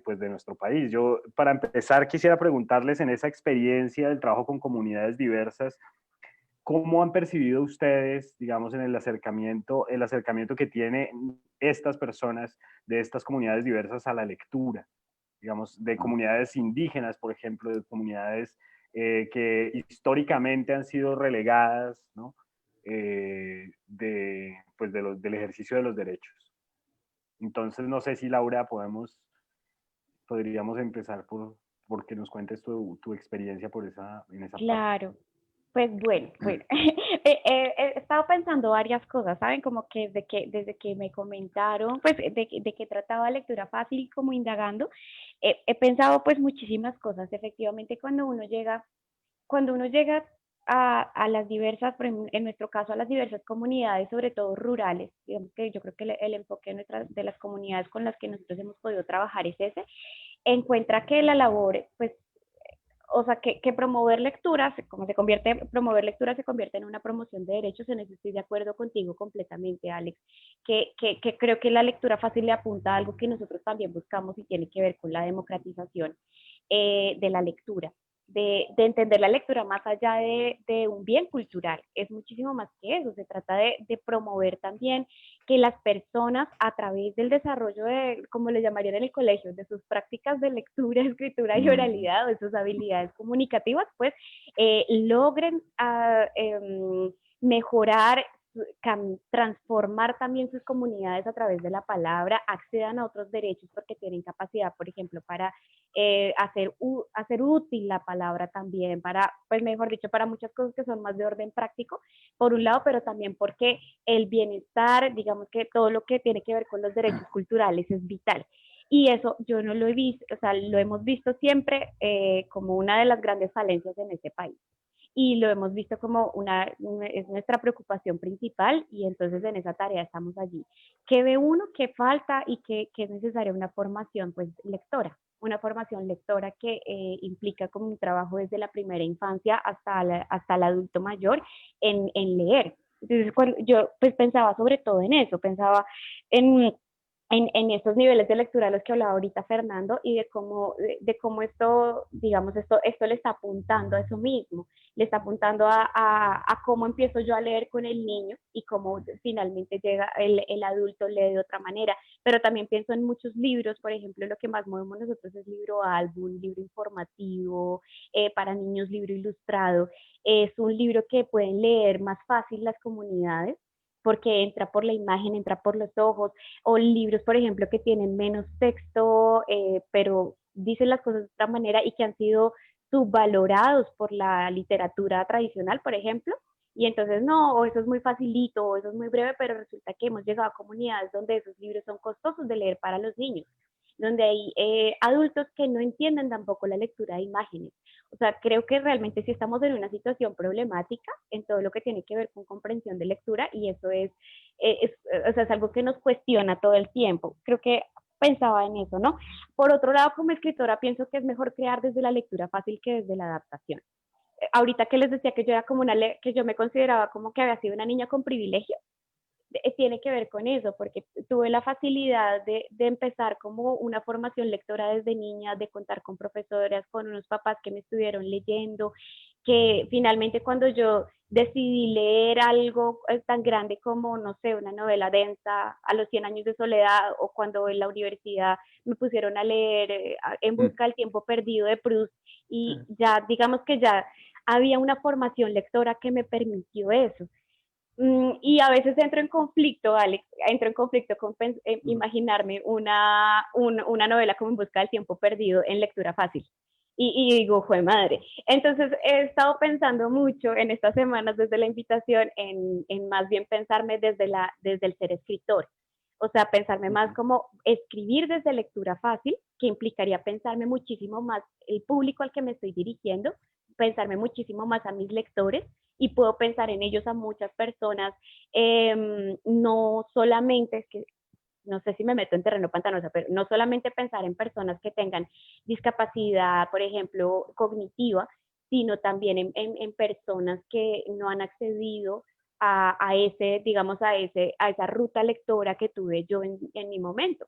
pues de nuestro país. Yo, para empezar, quisiera preguntarles en esa experiencia del trabajo con comunidades diversas, ¿cómo han percibido ustedes, digamos, en el acercamiento que tienen estas personas de estas comunidades diversas a la lectura? Digamos, de comunidades indígenas, por ejemplo, de comunidades que históricamente han sido relegadas, ¿no? Pues del ejercicio de los derechos. Entonces, no sé si Laura podríamos empezar por que nos cuentes tu experiencia en esa parte. Claro, pues bueno, he estado pensando varias cosas, ¿saben? Como que desde que me comentaron, pues de que trataba lectura fácil, como indagando, he pensado pues muchísimas cosas. Efectivamente, cuando uno llega a las diversas, en nuestro caso, a las diversas comunidades, sobre todo rurales, digamos que yo creo que el enfoque de las comunidades con las que nosotros hemos podido trabajar es ese, encuentra que la labor, pues, o sea, que promover lectura, promover lectura se convierte en una promoción de derechos. En eso estoy de acuerdo contigo completamente, Alex, que creo que la lectura fácil le apunta a algo que nosotros también buscamos y tiene que ver con la democratización de la lectura. De entender la lectura más allá de un bien cultural, es muchísimo más que eso. Se trata de promover también que las personas, a través del desarrollo de, como le llamarían en el colegio, de sus prácticas de lectura, escritura y oralidad, o de sus habilidades comunicativas, pues logren mejorar, transformar también sus comunidades a través de la palabra, accedan a otros derechos porque tienen capacidad, por ejemplo, para hacer útil la palabra también, para, pues mejor dicho, para muchas cosas que son más de orden práctico, por un lado, pero también porque el bienestar, digamos que todo lo que tiene que ver con los derechos culturales es vital. Y eso yo no lo he visto, o sea, lo hemos visto siempre como una de las grandes falencias en este país. Y lo hemos visto como es nuestra preocupación principal, y entonces en esa tarea estamos allí. ¿Qué ve uno? ¿Qué falta? Y que es necesaria una formación, pues, lectora. Una formación lectora que implica como un trabajo desde la primera infancia hasta el adulto mayor en leer. Entonces, yo pues pensaba sobre todo en eso, pensaba en en estos niveles de lectura a los que hablaba ahorita Fernando, y de cómo esto, digamos, esto le está apuntando a eso mismo, le está apuntando a cómo empiezo yo a leer con el niño y cómo finalmente llega el adulto, lee de otra manera. Pero también pienso en muchos libros, por ejemplo, lo que más movemos nosotros es libro álbum, libro informativo, para niños, libro ilustrado. Es un libro que pueden leer más fácil las comunidades, porque entra por la imagen, entra por los ojos, o libros, por ejemplo, que tienen menos texto, pero dicen las cosas de otra manera y que han sido subvalorados por la literatura tradicional, por ejemplo. Y entonces no, o eso es muy facilito, o eso es muy breve, pero resulta que hemos llegado a comunidades donde esos libros son costosos de leer para los niños, donde hay adultos que no entienden tampoco la lectura de imágenes. O sea, creo que realmente sí estamos en una situación problemática en todo lo que tiene que ver con comprensión de lectura, y eso o sea, es algo que nos cuestiona todo el tiempo. Creo que pensaba en eso, ¿no? Por otro lado, como escritora, pienso que es mejor crear desde la lectura fácil que desde la adaptación. Ahorita que les decía que yo era como que yo me consideraba como que había sido una niña con privilegio, tiene que ver con eso, porque tuve la facilidad de empezar como una formación lectora desde niña, de contar con profesoras, con unos papás que me estuvieron leyendo, que finalmente cuando yo decidí leer algo tan grande como, no sé, una novela densa, A los 100 años de soledad, o cuando en la universidad me pusieron a leer En busca del tiempo perdido de Proust, y ya digamos que ya había una formación lectora que me permitió eso. Y a veces entro en conflicto, Alex, entro en conflicto con imaginarme una novela como En busca del tiempo perdido en lectura fácil. Y digo, fue madre. Entonces he estado pensando mucho en estas semanas desde la invitación en más bien pensarme desde el ser escritor. O sea, pensarme más como escribir desde lectura fácil, que implicaría pensarme muchísimo más el público al que me estoy dirigiendo, pensarme muchísimo más a mis lectores y puedo pensar en ellos a muchas personas, no solamente, es que no sé si me meto en terreno pantanoso, pero no solamente pensar en personas que tengan discapacidad, por ejemplo, cognitiva, sino también en personas que no han accedido a ese, digamos, a esa ruta lectora que tuve yo en mi momento.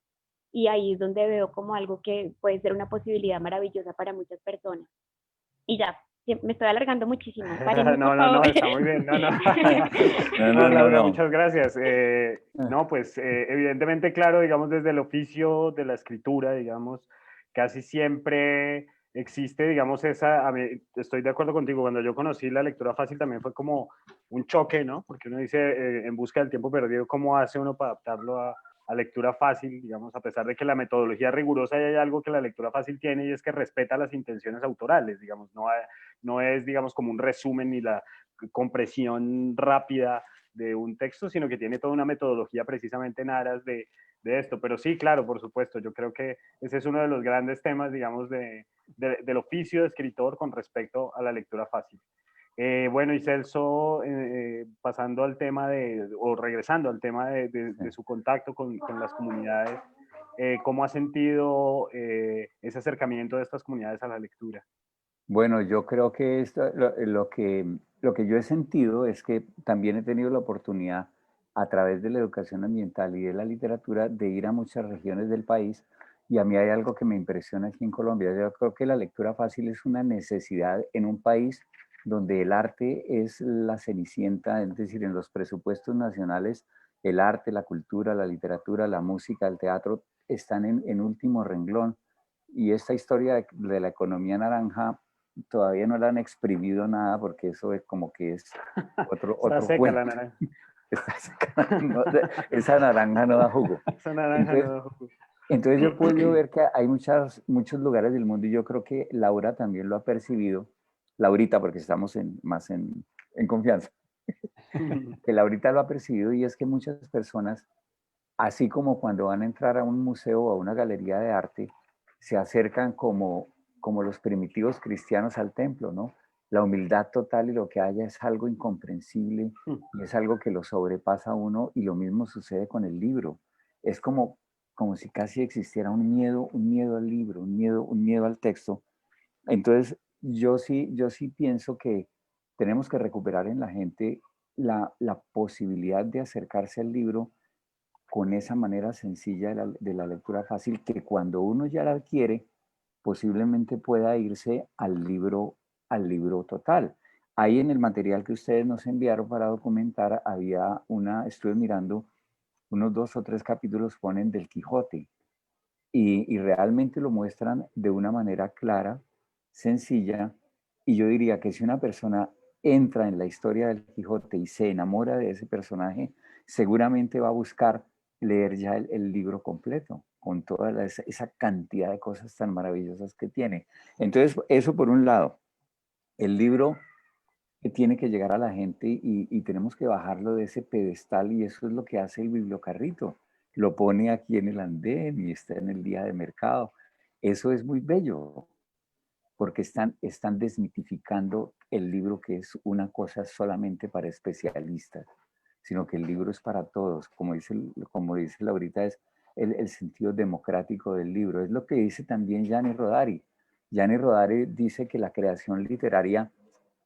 Y ahí es donde veo como algo que puede ser una posibilidad maravillosa para muchas personas. Y ya, me estoy alargando muchísimo. Párenme, por No, no, no, favor. está muy bien. No, no. No, No, no, no, Laura, no. muchas gracias. No, pues evidentemente, claro, digamos, desde el oficio de la escritura, digamos, casi siempre existe, digamos, esa, a mí, estoy de acuerdo contigo, cuando yo conocí la lectura fácil también fue como un choque, ¿no? Porque uno dice, en busca del tiempo perdido, ¿cómo hace uno para adaptarlo a lectura fácil, digamos, a pesar de que la metodología es rigurosa y hay algo que la lectura fácil tiene y es que respeta las intenciones autorales, digamos, no es, digamos, como un resumen ni la compresión rápida de un texto, sino que tiene toda una metodología precisamente en aras de esto. Pero sí, claro, por supuesto, yo creo que ese es uno de los grandes temas, digamos, del oficio de escritor con respecto a la lectura fácil. Bueno, y Celso, pasando al tema o regresando al tema de su contacto con las comunidades, ¿cómo ha sentido ese acercamiento de estas comunidades a la lectura? Bueno, yo creo que lo que yo he sentido es que también he tenido la oportunidad a través de la educación ambiental y de la literatura de ir a muchas regiones del país y a mí hay algo que me impresiona aquí en Colombia. Yo creo que la lectura fácil es una necesidad en un país donde el arte es la cenicienta, es decir, en los presupuestos nacionales el arte, la cultura, la literatura, la música, el teatro están en último renglón. Y esta historia de la economía naranja todavía no la han exprimido nada porque eso es como que es Está otro seca la cuento. naranja. Esa naranja no da jugo. Esa naranja Entonces, no da jugo. entonces yo he podido ver que hay muchos lugares del mundo y yo creo que Laura también lo ha percibido, Laurita, porque estamos más en confianza, que Laurita lo ha percibido y es que muchas personas, así como cuando van a entrar a un museo o a una galería de arte, se acercan como los primitivos cristianos al templo, ¿no? La humildad total y lo que haya es algo incomprensible y es algo que lo sobrepasa a uno y lo mismo sucede con el libro. Es como si casi existiera un miedo al libro, un miedo al texto. Entonces, yo sí pienso que tenemos que recuperar en la gente la posibilidad de acercarse al libro con esa manera sencilla de la lectura fácil que cuando uno ya la adquiere, posiblemente pueda irse al libro total. Ahí en el material que ustedes nos enviaron para documentar, estuve mirando unos 2 o 3 capítulos ponen del Quijote y realmente lo muestran de una manera clara, sencilla, y yo diría que si una persona entra en la historia del Quijote y se enamora de ese personaje, seguramente va a buscar leer ya el libro completo, con toda esa cantidad de cosas tan maravillosas que tiene. Entonces, eso por un lado, el libro que tiene que llegar a la gente y tenemos que bajarlo de ese pedestal y eso es lo que hace el bibliocarrito. Lo pone aquí en el andén y está en el día de mercado. Eso es muy bello porque están desmitificando el libro que es una cosa solamente para especialistas, sino que el libro es para todos. Como dice Laurita, es el sentido democrático del libro. Es lo que dice también Gianni Rodari. Gianni Rodari dice que la creación literaria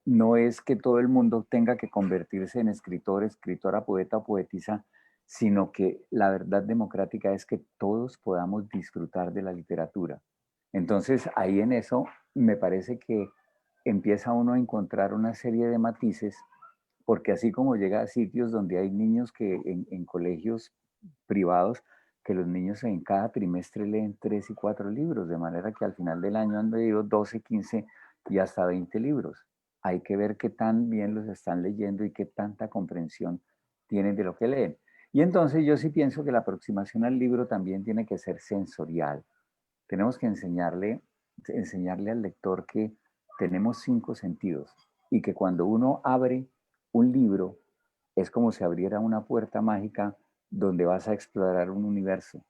no es que todo el mundo tenga que convertirse en escritor, escritora, poeta o poetisa, sino que la verdad democrática es que todos podamos disfrutar de la literatura. Entonces, ahí en eso me parece que empieza uno a encontrar una serie de matices, porque así como llega a sitios donde hay niños que en colegios privados, que los niños en cada trimestre leen 3 y 4 libros, de manera que al final del año han leído 12, 15 y hasta 20 libros. Hay que ver qué tan bien los están leyendo y qué tanta comprensión tienen de lo que leen. Y entonces yo sí pienso que la aproximación al libro también tiene que ser sensorial. Tenemos que enseñarle al lector que tenemos 5 sentidos y que cuando uno abre un libro es como si abriera una puerta mágica donde vas a explorar un universo.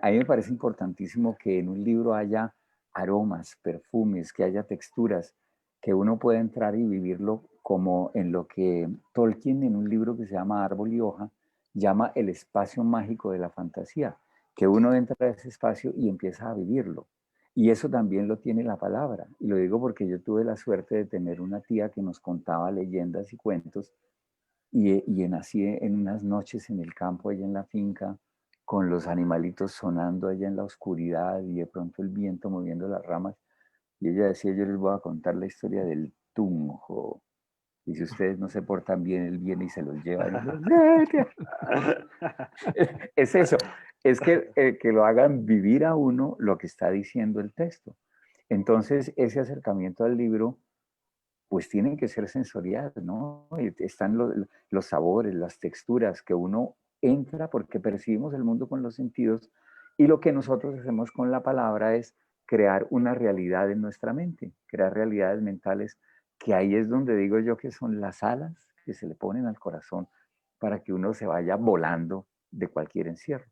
A mí me parece importantísimo que en un libro haya aromas, perfumes, que haya texturas, que uno pueda entrar y vivirlo como en lo que Tolkien, en un libro que se llama Árbol y Hoja, llama el espacio mágico de la fantasía, que uno entra a ese espacio y empieza a vivirlo. Y eso también lo tiene la palabra. Y lo digo porque yo tuve la suerte de tener una tía que nos contaba leyendas y cuentos y nací en unas noches en el campo, allá en la finca, con los animalitos sonando allá en la oscuridad y de pronto el viento moviendo las ramas. Y ella decía, yo les voy a contar la historia del tunjo. Y si ustedes no se portan bien, él viene y se los lleva. Es eso, es que lo hagan vivir a uno lo que está diciendo el texto. Entonces, ese acercamiento al libro pues tienen que ser sensoriales, ¿no? Están los sabores, las texturas, que uno entra porque percibimos el mundo con los sentidos y lo que nosotros hacemos con la palabra es crear una realidad en nuestra mente, crear realidades mentales, que ahí es donde digo yo que son las alas que se le ponen al corazón para que uno se vaya volando de cualquier encierro.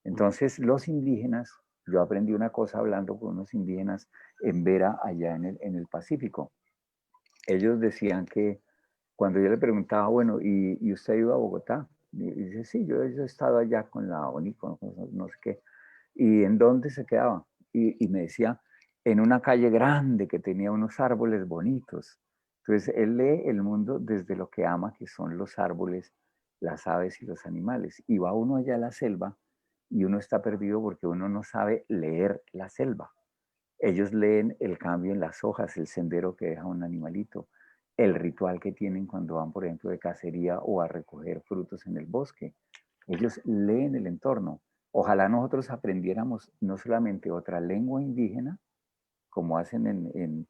Entonces, los indígenas, yo aprendí una cosa hablando con unos indígenas en Vera, allá en el Pacífico. Ellos decían que cuando yo le preguntaba, bueno, ¿y usted ha ido a Bogotá? Y dice, sí, yo he estado allá con la ONI, con no sé qué. ¿Y en dónde se quedaba? Y me decía, en una calle grande que tenía unos árboles bonitos. Entonces, él lee el mundo desde lo que ama, que son los árboles, las aves y los animales. Y va uno allá a la selva y uno está perdido porque uno no sabe leer la selva. Ellos leen el cambio en las hojas, el sendero que deja un animalito, el ritual que tienen cuando van, por ejemplo, de cacería o a recoger frutos en el bosque. Ellos leen el entorno. Ojalá nosotros aprendiéramos no solamente otra lengua indígena, como hacen en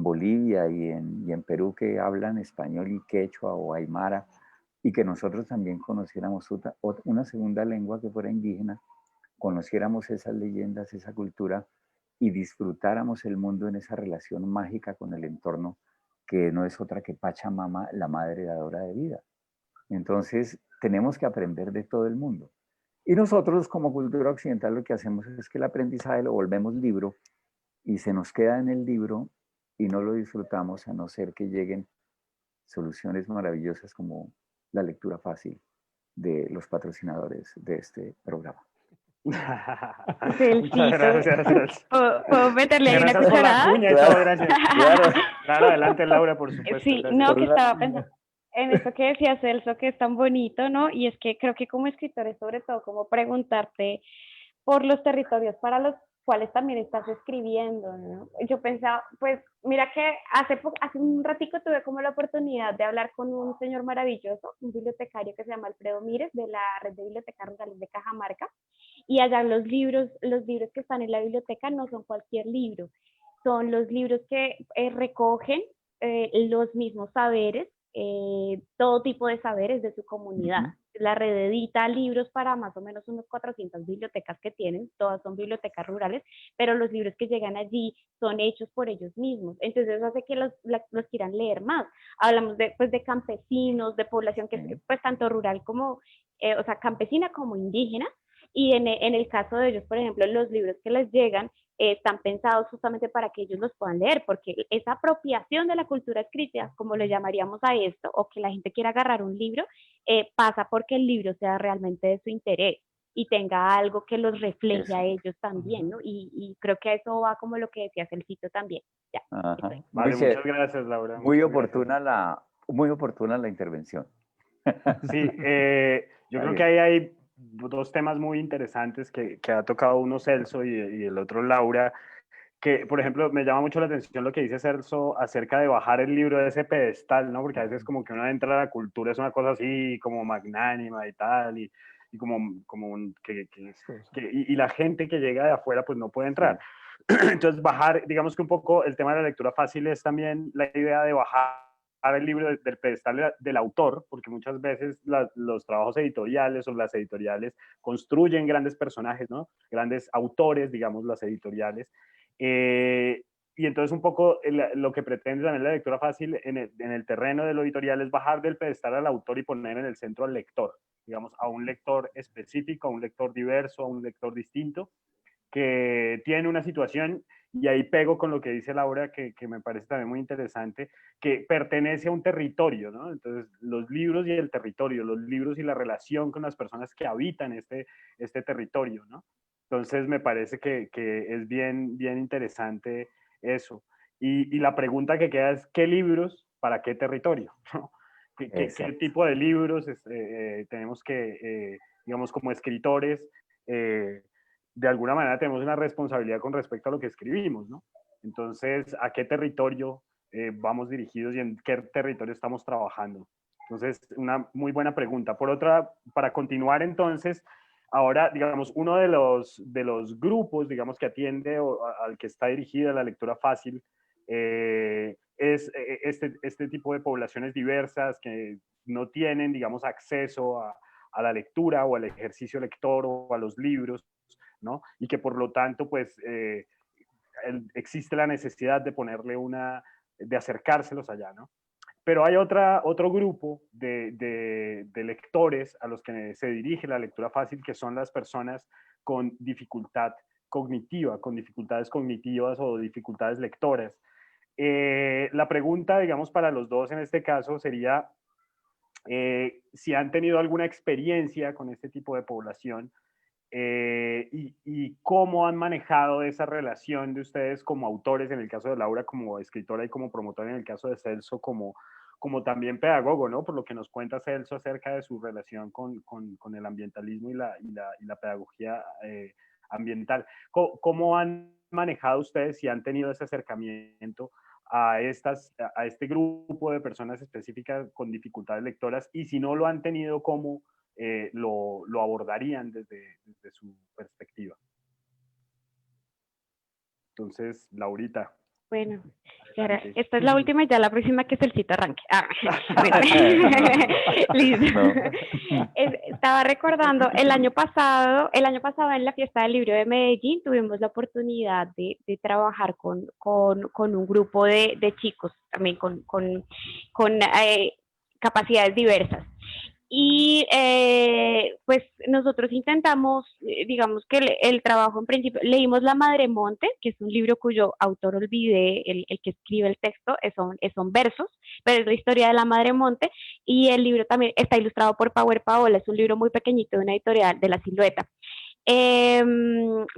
Bolivia y en Perú, que hablan español y quechua o aymara, y que nosotros también conociéramos una segunda lengua que fuera indígena, conociéramos esas leyendas, esa cultura y disfrutáramos el mundo en esa relación mágica con el entorno, que no es otra que Pachamama, la madre dadora de vida. Entonces, tenemos que aprender de todo el mundo. Y nosotros como cultura occidental lo que hacemos es que el aprendizaje lo volvemos libro y se nos queda en el libro y no lo disfrutamos a no ser que lleguen soluciones maravillosas como la lectura fácil de los patrocinadores de este programa. Muchas gracias. ¿Puedo meterle ahí una Gracias por la cucharada? cuña y todo, gracias. Claro, adelante Laura, por supuesto. Sí, Gracias. no, que estaba pensando en esto que decía Celso, que es tan bonito, ¿no? Y es que creo que como escritor es sobre todo como preguntarte por los territorios para los cuales también estás escribiendo, ¿no? Yo pensaba, pues mira que hace un ratico tuve como la oportunidad de hablar con un señor maravilloso, un bibliotecario que se llama Alfredo Mírez, de la Red de Bibliotecas Rurales de Cajamarca, y allá los libros que están en la biblioteca no son cualquier libro, son los libros que recogen los mismos saberes, todo tipo de saberes de su comunidad. La red edita libros para más o menos unos 400 bibliotecas que tienen, todas son bibliotecas rurales, pero los libros que llegan allí son hechos por ellos mismos. Entonces eso hace que los quieran leer más. Hablamos pues, de campesinos, de población que es pues tanto rural como, o sea, campesina como indígena. Y en el caso de ellos, por ejemplo, los libros que les llegan están pensados justamente para que ellos los puedan leer, porque esa apropiación de la cultura escrita, como le llamaríamos a esto, o que la gente quiera agarrar un libro, pasa porque el libro sea realmente de su interés y tenga algo que los refleje Eso. A ellos también, ¿no? Y creo que eso va como lo que decía Celcito también. Ya, vale, muchas gracias, Laura. Muy oportuna la intervención. Sí, yo creo que ahí hay dos temas muy interesantes que ha tocado uno Celso y el otro Laura, que por ejemplo me llama mucho la atención lo que dice Celso acerca de bajar el libro de ese pedestal, ¿no? Porque a veces como que uno entra a la cultura, es una cosa así como magnánima y tal, y y la gente que llega de afuera pues no puede entrar. Entonces bajar, digamos que un poco el tema de la lectura fácil es también la idea de bajar el libro del pedestal del autor, porque muchas veces los trabajos editoriales o las editoriales construyen grandes personajes, ¿no? Grandes autores, digamos, las editoriales. Y entonces un poco lo que pretende también la lectura fácil en el terreno de lo editorial es bajar del pedestal al autor y poner en el centro al lector, digamos, a un lector específico, a un lector diverso, a un lector distinto, que tiene una situación, y ahí pego con lo que dice Laura, que me parece también muy interesante, que pertenece a un territorio, ¿no? Entonces, los libros y el territorio, los libros y la relación con las personas que habitan este territorio, ¿no? Entonces, me parece que es bien interesante eso. Y la pregunta que queda es, ¿qué libros para qué territorio? ¿No? ¿Qué tipo de libros tenemos que, digamos, como escritores, de alguna manera tenemos una responsabilidad con respecto a lo que escribimos, ¿no? Entonces, ¿a qué territorio vamos dirigidos y en qué territorio estamos trabajando? Entonces, una muy buena pregunta. Por otra, para continuar entonces, ahora, digamos, uno de los grupos, digamos, que atiende o al que está dirigida la lectura fácil, es este tipo de poblaciones diversas que no tienen, digamos, acceso a la lectura o al ejercicio lector o a los libros, ¿no? Y que por lo tanto, pues, existe la necesidad de ponerle de acercárselos allá, ¿no? Pero hay otro grupo de lectores a los que se dirige la lectura fácil, que son las personas con dificultad cognitiva, con dificultades cognitivas o dificultades lectoras. La pregunta, digamos, para los dos en este caso sería si han tenido alguna experiencia con este tipo de población, y cómo han manejado esa relación de ustedes como autores, en el caso de Laura como escritora y como promotora, en el caso de Celso como también pedagogo, ¿no? Por lo que nos cuenta Celso acerca de su relación con el ambientalismo y la pedagogía ambiental. ¿Cómo han manejado ustedes, si han tenido ese acercamiento a este grupo de personas específicas con dificultades lectoras? Y si no lo han tenido, ¿cómo lo abordarían desde su perspectiva? Entonces, Laurita. Bueno, esta es la última y ya la próxima que es el sitio arranque. Listo. No. Estaba recordando, el año pasado en la fiesta del libro de Medellín tuvimos la oportunidad de trabajar con un grupo de chicos también con capacidades diversas. Y pues nosotros intentamos, digamos que el trabajo en principio, leímos La Madremonte, que es un libro cuyo autor olvidé, el que escribe el texto, son versos, pero es la historia de La Madremonte, y el libro también está ilustrado por Power Paola, es un libro muy pequeñito de una editorial de La Silueta.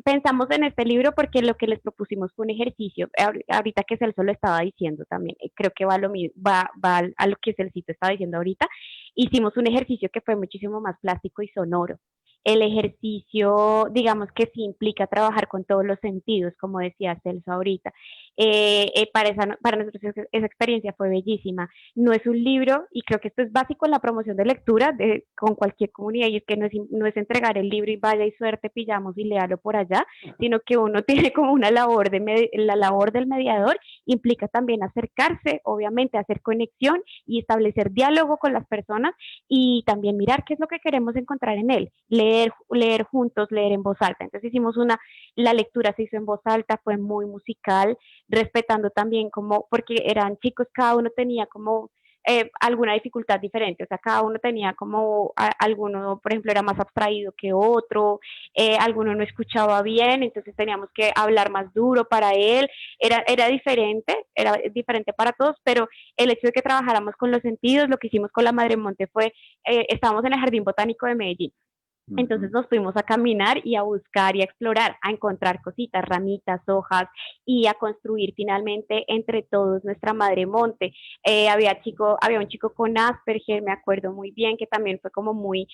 Pensamos en este libro porque lo que les propusimos fue un ejercicio, ahorita que Celso lo estaba diciendo también, creo que va a lo que Celcito estaba diciendo ahorita. Hicimos un ejercicio que fue muchísimo más plástico y sonoro. El ejercicio, digamos que sí implica trabajar con todos los sentidos, como decía Celso ahorita. Para nosotros esa experiencia fue bellísima. No es un libro, y creo que esto es básico en la promoción de lectura con cualquier comunidad, y es que no es entregar el libro y vaya y suerte, pillamos y léalo por allá, sino que uno tiene como una labor, la labor del mediador implica también acercarse, obviamente, hacer conexión y establecer diálogo con las personas, y también mirar qué es lo que queremos encontrar en él, leer juntos, leer en voz alta. Entonces la lectura se hizo en voz alta, fue muy musical, respetando también porque eran chicos, cada uno tenía como alguna dificultad diferente, o sea, cada uno tenía como, alguno, por ejemplo, era más abstraído que otro, alguno no escuchaba bien, entonces teníamos que hablar más duro para él, era diferente para todos, pero el hecho de que trabajáramos con los sentidos, lo que hicimos con La Madremonte fue, estábamos en el Jardín Botánico de Medellín. Entonces nos fuimos a caminar y a buscar y a explorar, a encontrar cositas, ramitas, hojas, y a construir finalmente entre todos nuestra Madremonte. Había un chico con Asperger, me acuerdo muy bien, que también fue como muy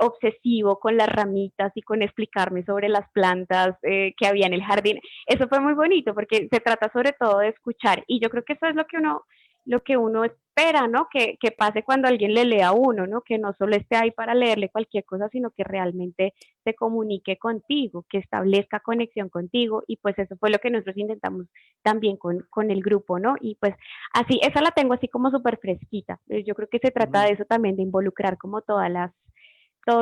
obsesivo con las ramitas y con explicarme sobre las plantas que había en el jardín. Eso fue muy bonito porque se trata sobre todo de escuchar, y yo creo que eso es lo que uno lo que uno espera, ¿no? Que pase cuando alguien le lea a uno, ¿no? Que no solo esté ahí para leerle cualquier cosa, sino que realmente se comunique contigo, que establezca conexión contigo, y pues eso fue lo que nosotros intentamos también con el grupo, ¿no? Y pues así, esa la tengo así como súper fresquita. Yo creo que se trata de eso también, de involucrar como todos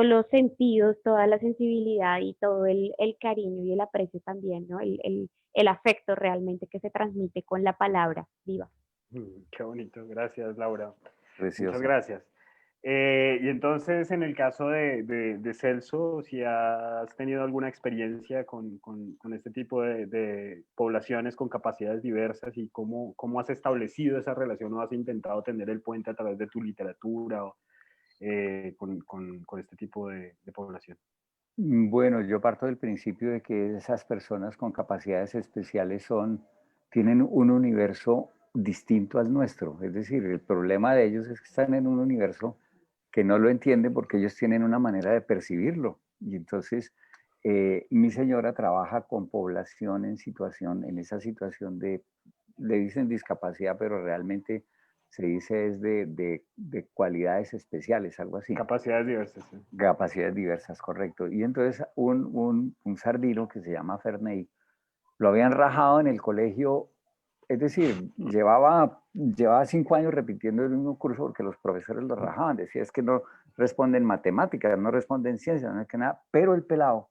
los sentidos, toda la sensibilidad y todo el cariño y el aprecio también, ¿no? El afecto realmente que se transmite con la palabra viva. Qué bonito, gracias Laura. Precioso. Muchas gracias. Y entonces, en el caso de Celso, si has tenido alguna experiencia con este tipo de poblaciones con capacidades diversas y cómo has establecido esa relación o has intentado tender el puente a través de tu literatura o, con este tipo de población. Bueno, yo parto del principio de que esas personas con capacidades especiales tienen un universo distinto al nuestro. Es decir, el problema de ellos es que están en un universo que no lo entienden porque ellos tienen una manera de percibirlo. Y entonces, mi señora trabaja con población en esa situación le dicen discapacidad, pero realmente se dice es de cualidades especiales, algo así. Capacidades diversas. Sí. Capacidades diversas, correcto. Y entonces un sardino que se llama Ferney, lo habían rajado en el colegio, es decir, llevaba 5 años repitiendo el mismo curso porque los profesores lo rajaban, decía es que no responden matemáticas, no responden ciencias, no es que nada, pero el pelado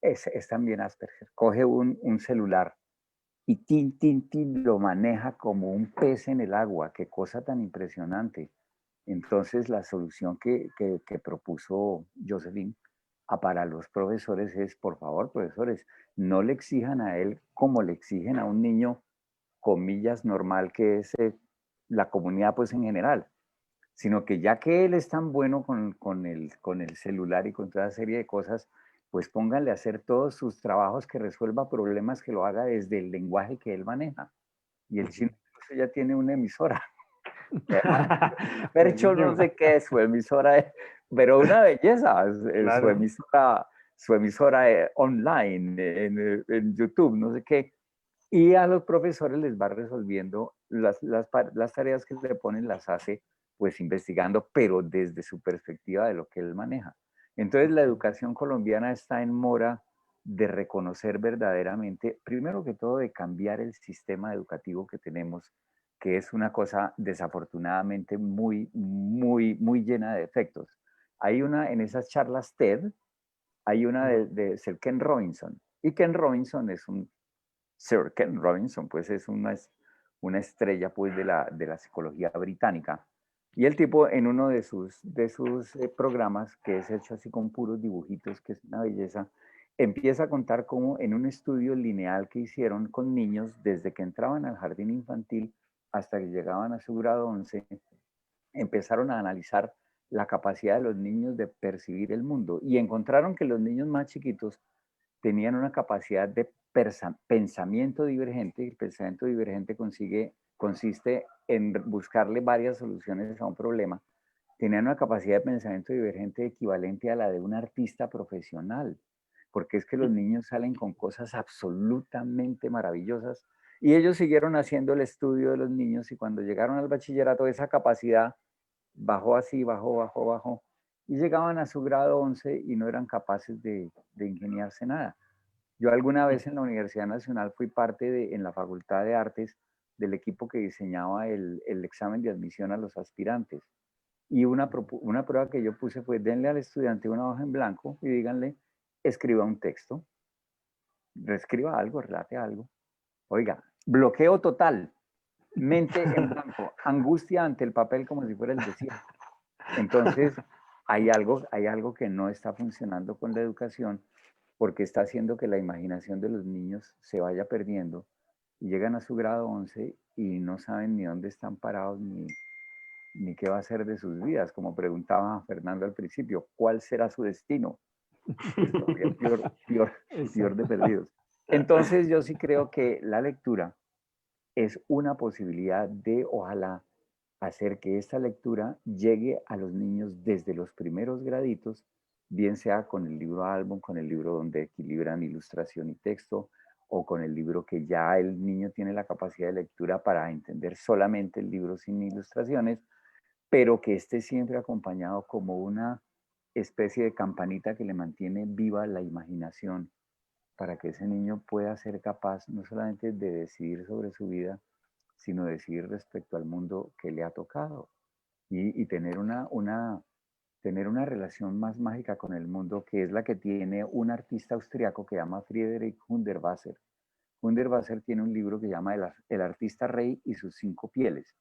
es también Asperger, coge un celular y tin, tin, tin, lo maneja como un pez en el agua, qué cosa tan impresionante. Entonces la solución que propuso Jocelyn para los profesores es, por favor, profesores, no le exijan a él como le exigen a un niño, comillas, normal, que es la comunidad pues en general, sino que ya que él es tan bueno con el celular y con toda serie de cosas, pues pónganle a hacer todos sus trabajos que resuelva problemas, que lo haga desde el lenguaje que él maneja. Y el chino ya tiene una emisora. Percho no sé qué es, su emisora es, pero una belleza, Claro. su emisora online, en YouTube, no sé qué. Y a los profesores les va resolviendo las tareas que le ponen, las hace pues investigando, pero desde su perspectiva de lo que él maneja. Entonces la educación colombiana está en mora de reconocer verdaderamente, primero que todo, de cambiar el sistema educativo que tenemos, que es una cosa desafortunadamente muy, muy, muy llena de defectos. Hay una, en esas charlas TED, hay una de Sir Ken Robinson, y Ken Robinson es Sir Ken Robinson, pues es una estrella pues de la psicología británica. Y el tipo en uno de sus programas, que es hecho así con puros dibujitos, que es una belleza, empieza a contar cómo en un estudio lineal que hicieron con niños desde que entraban al jardín infantil hasta que llegaban a su grado 11, empezaron a analizar la capacidad de los niños de percibir el mundo y encontraron que los niños más chiquitos tenían una capacidad de pensamiento divergente. El pensamiento divergente consiste en buscarle varias soluciones a un problema. Tenían una capacidad de pensamiento divergente equivalente a la de un artista profesional, porque es que los niños salen con cosas absolutamente maravillosas y ellos siguieron haciendo el estudio de los niños y cuando llegaron al bachillerato esa capacidad bajó así, bajó y llegaban a su grado 11 y no eran capaces de ingeniarse nada. Yo alguna vez en la Universidad Nacional fui parte en la Facultad de Artes del equipo que diseñaba el examen de admisión a los aspirantes. Y una prueba que yo puse fue, denle al estudiante una hoja en blanco y díganle, escriba un texto, reescriba algo, relate algo. Oiga, bloqueo total, mente en blanco, angustia ante el papel como si fuera el desierto. Entonces, hay algo que no está funcionando con la educación porque está haciendo que la imaginación de los niños se vaya perdiendo y llegan a su grado 11 y no saben ni dónde están parados ni qué va a ser de sus vidas. Como preguntaba Fernando al principio, ¿cuál será su destino? Peor de perdidos. Entonces yo sí creo que la lectura es una posibilidad de, ojalá, hacer que esta lectura llegue a los niños desde los primeros graditos, bien sea con el libro álbum, con el libro donde equilibran ilustración y texto, o con el libro que ya el niño tiene la capacidad de lectura para entender solamente el libro sin ilustraciones, pero que esté siempre acompañado como una especie de campanita que le mantiene viva la imaginación para que ese niño pueda ser capaz no solamente de decidir sobre su vida, sino decidir respecto al mundo que le ha tocado y tener tener una relación más mágica con el mundo, que es la que tiene un artista austriaco que se llama Friedrich Hundertwasser. Hundertwasser tiene un libro que se llama El artista rey y sus 5 pieles.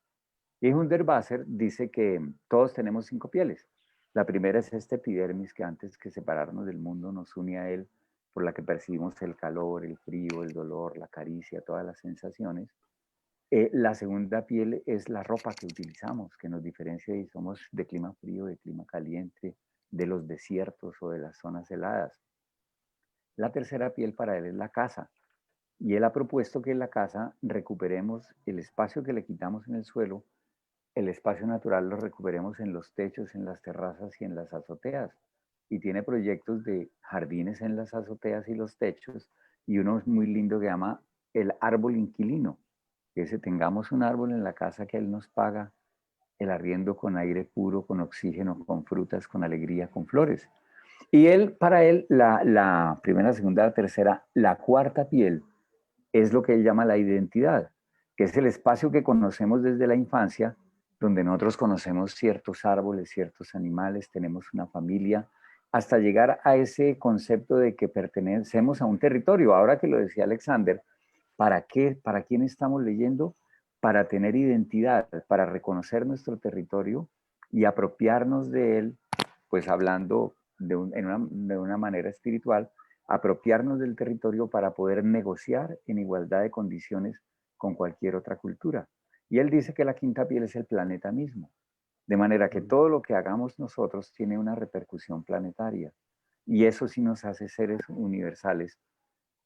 Y Hundertwasser dice que todos tenemos 5 pieles. La primera es este epidermis que antes que separarnos del mundo nos une a él, por la que percibimos el calor, el frío, el dolor, la caricia, todas las sensaciones. La segunda piel es la ropa que utilizamos, que nos diferencia y somos de clima frío, de clima caliente, de los desiertos o de las zonas heladas. La tercera piel para él es la casa. Y él ha propuesto que en la casa recuperemos el espacio que le quitamos en el suelo, el espacio natural lo recuperemos en los techos, en las terrazas y en las azoteas. Y tiene proyectos de jardines en las azoteas y los techos, y uno muy lindo que llama el árbol inquilino, que ese tengamos un árbol en la casa que él nos paga el arriendo con aire puro, con oxígeno, con frutas, con alegría, con flores. Y él, para él, la primera, segunda, tercera, la cuarta piel es lo que él llama la identidad, que es el espacio que conocemos desde la infancia, donde nosotros conocemos ciertos árboles, ciertos animales, tenemos una familia, hasta llegar a ese concepto de que pertenecemos a un territorio. Ahora que lo decía Alexander, ¿para qué? ¿Para quién estamos leyendo? Para tener identidad, para reconocer nuestro territorio y apropiarnos de él, pues hablando de una manera espiritual, apropiarnos del territorio para poder negociar en igualdad de condiciones con cualquier otra cultura. Y él dice que la quinta piel es el planeta mismo, de manera que todo lo que hagamos nosotros tiene una repercusión planetaria. Y eso sí nos hace seres universales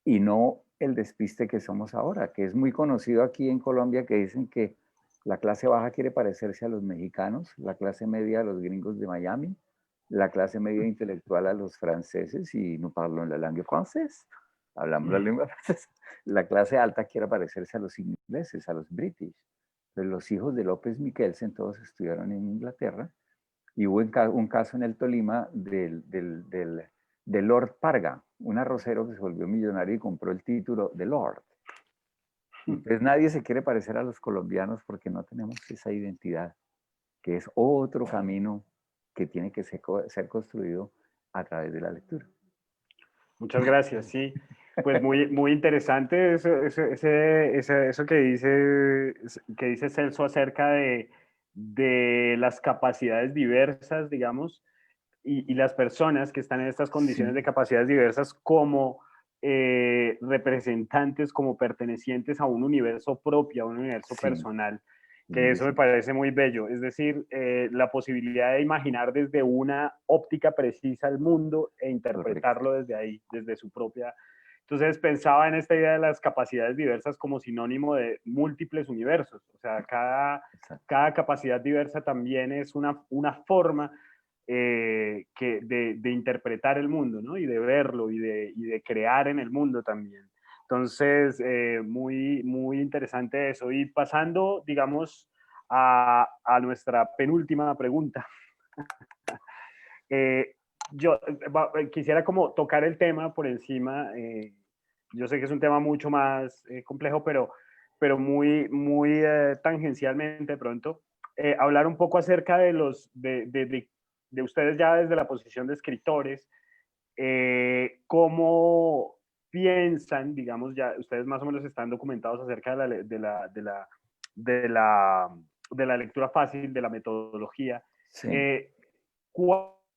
y no el despiste que somos ahora, que es muy conocido aquí en Colombia, que dicen que la clase baja quiere parecerse a los mexicanos, la clase media a los gringos de Miami, la clase media intelectual a los franceses, y no parlons la langue française, hablamos la lengua francesa. La clase alta quiere parecerse a los ingleses, a los british. Pero los hijos de López Michelsen todos estudiaron en Inglaterra, y hubo un caso en el Tolima de Lord Parga, un arrocero que se volvió millonario y compró el título de Lord. Entonces nadie se quiere parecer a los colombianos porque no tenemos esa identidad, que es otro camino que tiene que ser construido a través de la lectura. Muchas gracias, sí. Pues muy interesante eso que dice Celso acerca de las capacidades diversas, digamos, y las personas que están en estas condiciones de capacidades diversas como representantes, como pertenecientes a un universo propio, a un universo personal, que eso me parece muy bello. Es decir, la posibilidad de imaginar desde una óptica precisa el mundo e interpretarlo desde ahí, desde su propia. Entonces pensaba en esta idea de las capacidades diversas como sinónimo de múltiples universos. O sea, cada capacidad diversa también es una forma de interpretar el mundo, ¿no? Y de verlo y de crear en el mundo también. Entonces, muy interesante eso. Y pasando, digamos, a nuestra penúltima pregunta. Yo quisiera como tocar el tema por encima. Yo sé que es un tema mucho más complejo, pero muy tangencialmente pronto. Hablar un poco acerca de de ustedes ya desde la posición de escritores, cómo piensan, digamos, ya ustedes más o menos están documentados acerca de la lectura fácil, de la metodología. Sí.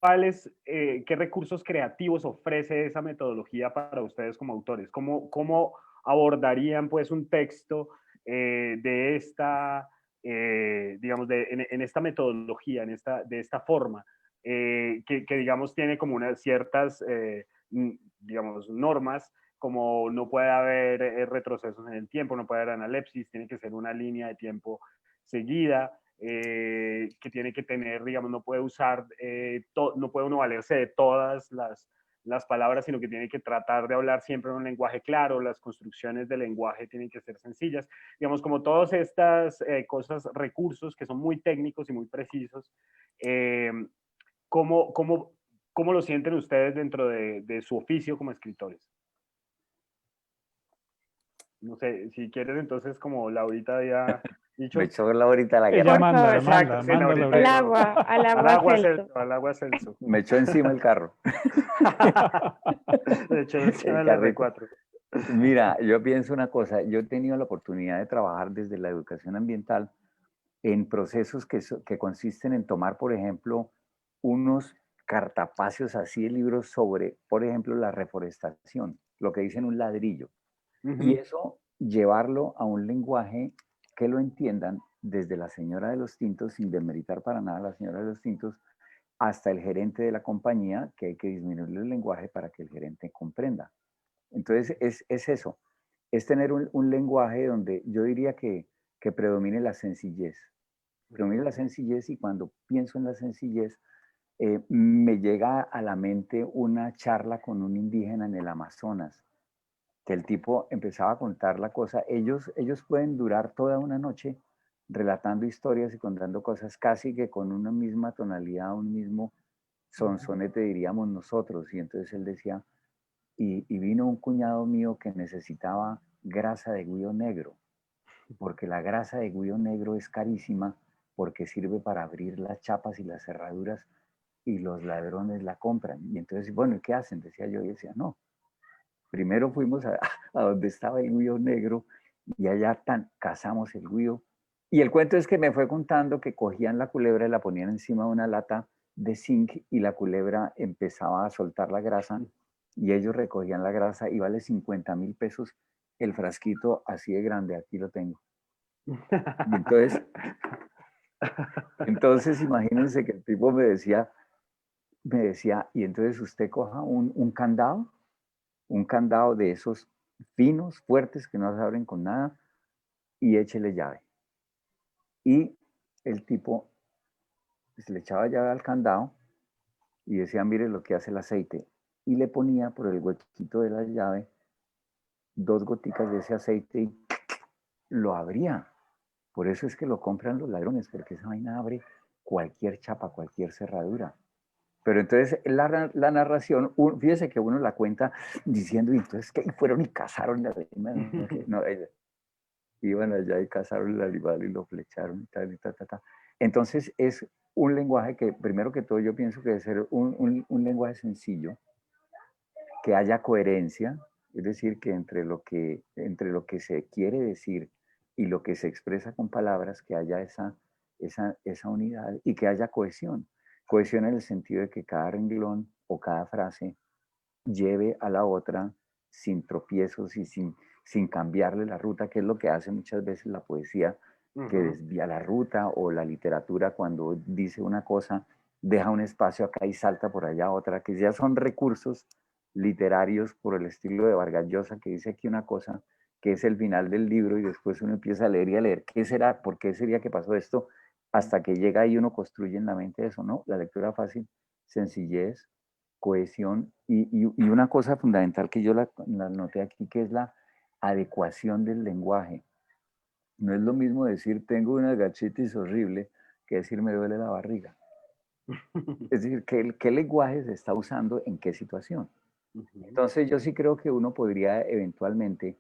¿Qué recursos creativos ofrece esa metodología para ustedes como autores? ¿Cómo abordarían pues un texto de esta, digamos, en esta metodología, de esta forma, que digamos tiene como unas ciertas, digamos, normas, como no puede haber retrocesos en el tiempo, no puede haber analepsis, tiene que ser una línea de tiempo seguida, que tiene que tener, digamos, no puede usar, no puede uno valerse de todas las palabras, sino que tiene que tratar de hablar siempre en un lenguaje claro, las construcciones del lenguaje tienen que ser sencillas. Digamos, como todas estas cosas, recursos que son muy técnicos y muy precisos, ¿cómo, cómo lo sienten ustedes dentro de su oficio como escritores? No sé, si quieres entonces, como Laurita había dicho. Me echó Laurita la Ella guerra. manda, Exacto, sí, manda Laurita. Laurita. Al Al agua agua Celso. Celso, al agua Celso. Me echó encima el carro. De hecho, encima El del carrito. R4. Mira, yo pienso una cosa, yo he tenido la oportunidad de trabajar desde la educación ambiental en procesos que consisten en tomar, por ejemplo, unos cartapacios así de libros sobre, por ejemplo, la reforestación, lo que dicen un ladrillo, y eso llevarlo a un lenguaje que lo entiendan desde la señora de los tintos, sin demeritar para nada a la señora de los tintos, hasta el gerente de la compañía, que hay que disminuir el lenguaje para que el gerente comprenda. Entonces, es eso, es tener un lenguaje donde yo diría que predomine la sencillez. Predomine la sencillez, y cuando pienso en la sencillez, me llega a la mente una charla con un indígena en el Amazonas, que el tipo empezaba a contar la cosa. Ellos pueden durar toda una noche relatando historias y contando cosas casi que con una misma tonalidad, un mismo sonsonete, diríamos nosotros. Y entonces él decía, y vino un cuñado mío que necesitaba grasa de guío negro, porque la grasa de guío negro es carísima, porque sirve para abrir las chapas y las cerraduras, y los ladrones la compran. Y entonces, bueno, ¿y qué hacen? Decía yo, y decía, no, primero fuimos a donde estaba el guío negro, y allá cazamos el guío. Y el cuento es que me fue contando que cogían la culebra y la ponían encima de una lata de zinc, y la culebra empezaba a soltar la grasa, y ellos recogían la grasa, y vale 50.000 pesos el frasquito así de grande, aquí lo tengo. Y entonces imagínense que el tipo me decía, y entonces usted coja un candado de esos finos, fuertes, que no se abren con nada, y échele llave. Y el tipo pues, le echaba llave al candado y decía, mire lo que hace el aceite. Y le ponía por el huequito de la llave 2 goticas de ese aceite y lo abría. Por eso es que lo compran los ladrones, porque esa vaina abre cualquier chapa, cualquier cerradura. Pero entonces la narración, fíjese que uno la cuenta diciendo, y entonces que fueron y cazaron la animal. No, iban allá y cazaron el animal y lo flecharon y tal, y ta, ta, ta. Entonces es un lenguaje que, primero que todo, yo pienso que debe ser un lenguaje sencillo, que haya coherencia, es decir, que entre lo que se quiere decir y lo que se expresa con palabras, que haya esa unidad, y que haya cohesión. Cohesión en el sentido de que cada renglón o cada frase lleve a la otra sin tropiezos y sin cambiarle la ruta, que es lo que hace muchas veces la poesía, que desvía la ruta, o la literatura cuando dice una cosa, deja un espacio acá y salta por allá otra, que ya son recursos literarios por el estilo de Vargas Llosa, que dice aquí una cosa que es el final del libro, y después uno empieza a leer y a leer, ¿qué será? ¿Por qué sería que pasó esto? Hasta que llega y uno construye en la mente eso, ¿no? La lectura fácil, sencillez, cohesión, y una cosa fundamental que yo la noté aquí, que es la adecuación del lenguaje. No es lo mismo decir tengo una gastritis horrible que decir me duele la barriga. Es decir, ¿qué lenguaje se está usando en qué situación? Entonces yo sí creo que uno podría eventualmente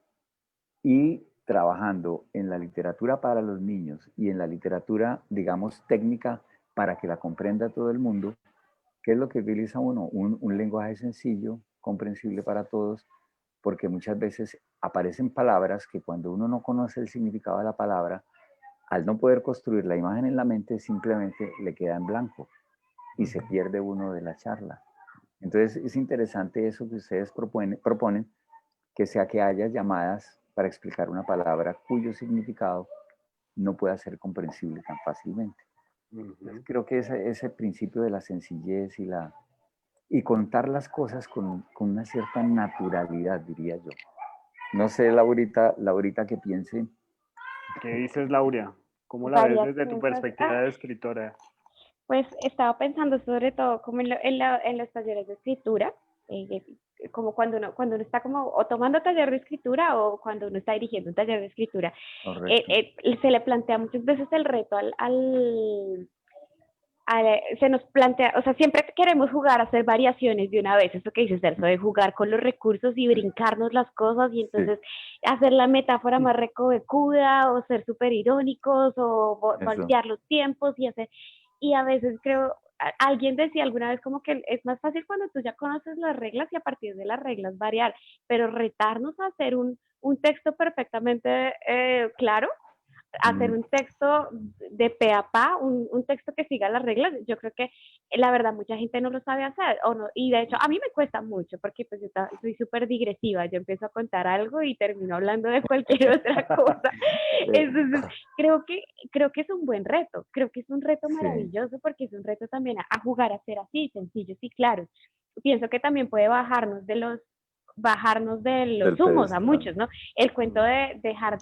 ir trabajando en la literatura para los niños y en la literatura, digamos, técnica, para que la comprenda todo el mundo. ¿Qué es lo que utiliza uno? Un lenguaje sencillo, comprensible para todos, porque muchas veces aparecen palabras que, cuando uno no conoce el significado de la palabra, al no poder construir la imagen en la mente, simplemente le queda en blanco y se pierde uno de la charla. Entonces es interesante eso que ustedes proponen, que sea que haya llamadas para explicar una palabra cuyo significado no pueda ser comprensible tan fácilmente. Creo que ese principio de la sencillez y contar las cosas con una cierta naturalidad, diría yo. No sé, Laurita, ¿qué piense? ¿Qué dices, Laura? ¿Cómo la ves Varias desde tu cosas. perspectiva de escritora? Pues estaba pensando sobre todo como en los talleres de escritura, como cuando uno está como o tomando taller de escritura o cuando uno está dirigiendo un taller de escritura. Se le plantea muchas veces el reto se nos plantea, o sea, siempre queremos jugar a hacer variaciones de una vez, eso que dices, Celso, de jugar con los recursos y brincarnos las cosas y entonces hacer la metáfora más recovecuda o ser súper irónicos o voltear los tiempos y a veces creo, alguien decía alguna vez como que es más fácil cuando tú ya conoces las reglas y a partir de las reglas variar, pero retarnos a hacer un texto perfectamente claro, hacer un texto de pe a pa, un texto que siga las reglas, yo creo que la verdad mucha gente no lo sabe hacer, o no, y de hecho a mí me cuesta mucho, porque pues yo soy súper digresiva, yo empiezo a contar algo y termino hablando de cualquier otra cosa, entonces creo que es un buen reto, creo que es un reto maravilloso, porque es un reto también a jugar a ser así, sencillos y claros. Pienso que también puede bajarnos de los humos a muchos, ¿no? El cuento de dejar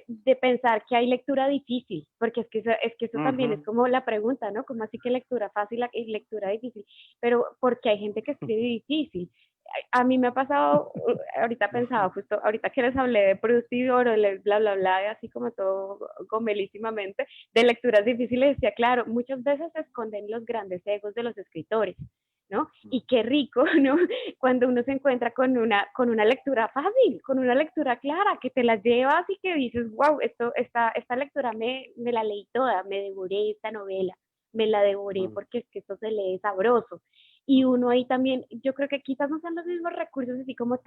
de pensar que hay lectura difícil, porque es que eso también es como la pregunta, ¿no? ¿Cómo así que lectura fácil y lectura difícil? Pero porque hay gente que escribe difícil. A mí me ha pasado, ahorita pensaba, justo ahorita que les hablé de Proust y Orwell, bla, bla, bla, así como todo gomelísimamente, de lecturas difíciles, decía, claro, muchas veces se esconden los grandes egos de los escritores, ¿no? Y qué rico, ¿no? Cuando uno se encuentra con una lectura fácil, con una lectura clara, que te la llevas y que dices, wow, esta lectura me la leí toda, me devoré esta novela, me la devoré porque es que esto se lee sabroso. Y uno ahí también, yo creo que quizás no sean los mismos recursos así como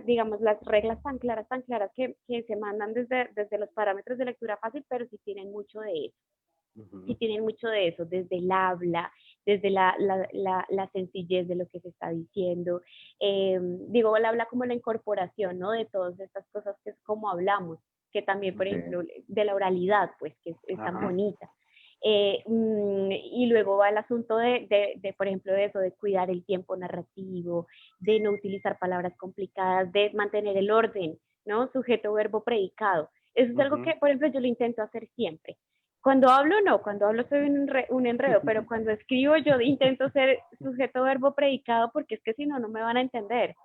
digamos, las reglas tan claras que se mandan desde los parámetros de lectura fácil, pero sí tienen mucho de eso. Sí tienen mucho de eso, desde el habla, desde la sencillez de lo que se está diciendo. Digo, el habla como la incorporación, ¿no? De todas estas cosas que es como hablamos, que también, por ejemplo, de la oralidad, pues, que es tan bonita. Y luego va el asunto por ejemplo, de eso, de cuidar el tiempo narrativo, de no utilizar palabras complicadas, de mantener el orden, ¿no? Sujeto, verbo, predicado. Eso es algo que, por ejemplo, yo lo intento hacer siempre. Cuando hablo, no, cuando hablo soy un enredo, pero cuando escribo yo intento ser sujeto, verbo, predicado, porque es que si no, no me van a entender.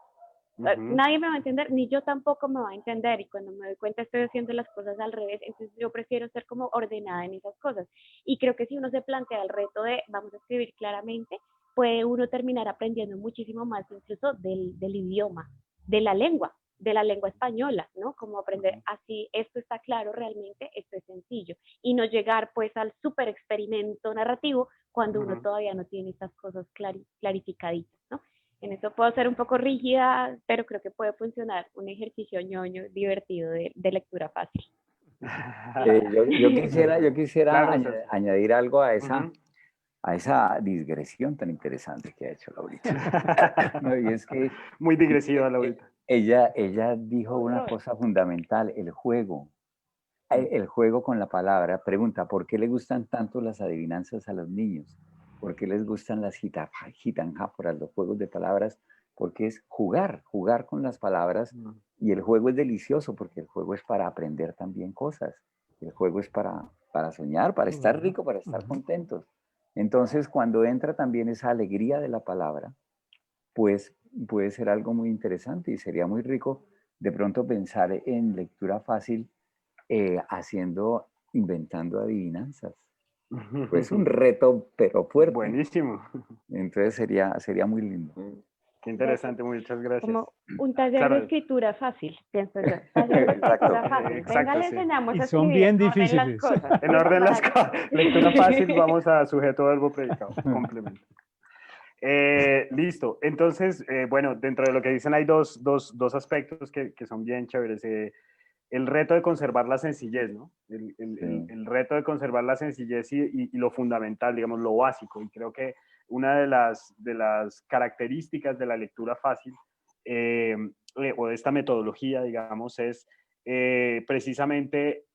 Nadie me va a entender, ni yo tampoco me va a entender, y cuando me doy cuenta estoy haciendo las cosas al revés, entonces yo prefiero ser como ordenada en esas cosas. Y creo que si uno se plantea el reto de vamos a escribir claramente, puede uno terminar aprendiendo muchísimo más incluso del idioma, de la lengua española, ¿no? Como aprender así, esto está claro realmente, esto es sencillo, y no llegar pues al super experimento narrativo cuando uno todavía no tiene estas cosas clarificaditas, ¿no? En eso puedo ser un poco rígida, pero creo que puede funcionar un ejercicio ñoño, divertido de lectura fácil. Yo quisiera añadir algo a esa digresión tan interesante que ha hecho Laurita. No, y es que muy digresiva, Laurita. Ella dijo una cosa fundamental, el juego. El juego con la palabra. Pregunta, ¿por qué le gustan tanto las adivinanzas a los niños? ¿Por qué les gustan las gitanjáforas, los juegos de palabras? Porque es jugar con las palabras, y el juego es delicioso porque el juego es para aprender también cosas. El juego es para soñar, para estar rico, para estar contentos. Entonces, cuando entra también esa alegría de la palabra, pues puede ser algo muy interesante y sería muy rico de pronto pensar en lectura fácil inventando adivinanzas. Pues un reto, pero fuerte. Buenísimo. Entonces sería muy lindo. Qué interesante, muchas gracias. Como un taller de escritura fácil, pienso yo. Taller de escritura fácil. Venga, le enseñamos a escribir. Son bien difíciles. En orden las cosas. Lectura fácil, vamos a sujeto, verbo, predicado. Complemento. Listo. Entonces, bueno, dentro de lo que dicen hay dos aspectos que son bien chéveres. El reto de conservar la sencillez, ¿no? El reto de conservar la sencillez y lo fundamental, digamos, lo básico. Y creo que una de las características de la lectura fácil o de esta metodología, digamos, es precisamente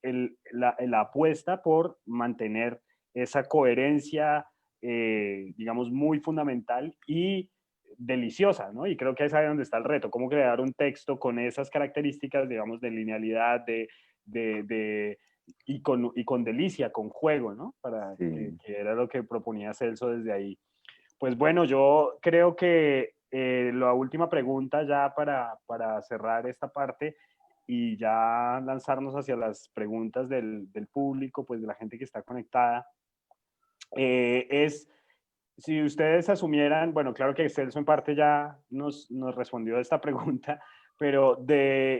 la apuesta por mantener esa coherencia, digamos, muy fundamental y deliciosa, ¿no? Y creo que es ahí donde está el reto, cómo crear un texto con esas características, digamos, de linealidad, y con delicia, con juego, ¿no? Que era lo que proponía Celso desde ahí. Pues bueno, yo creo que la última pregunta ya para cerrar esta parte y ya lanzarnos hacia las preguntas del público, pues de la gente que está conectada, es si ustedes asumieran, bueno, claro que Celso en parte ya nos respondió a esta pregunta, pero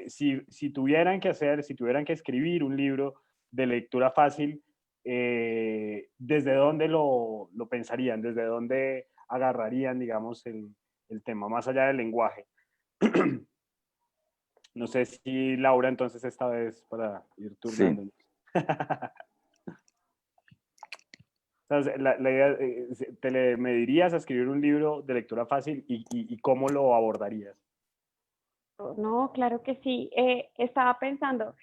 si tuvieran que hacer, si tuvieran que escribir un libro de lectura fácil, ¿desde dónde lo pensarían? ¿Desde dónde agarrarían, digamos, el tema, más allá del lenguaje? No sé si Laura, entonces, esta vez para ir turnándonos. Sí. La idea, ¿te medirías a escribir un libro de lectura fácil y cómo lo abordarías? No, claro que sí. Estaba pensando,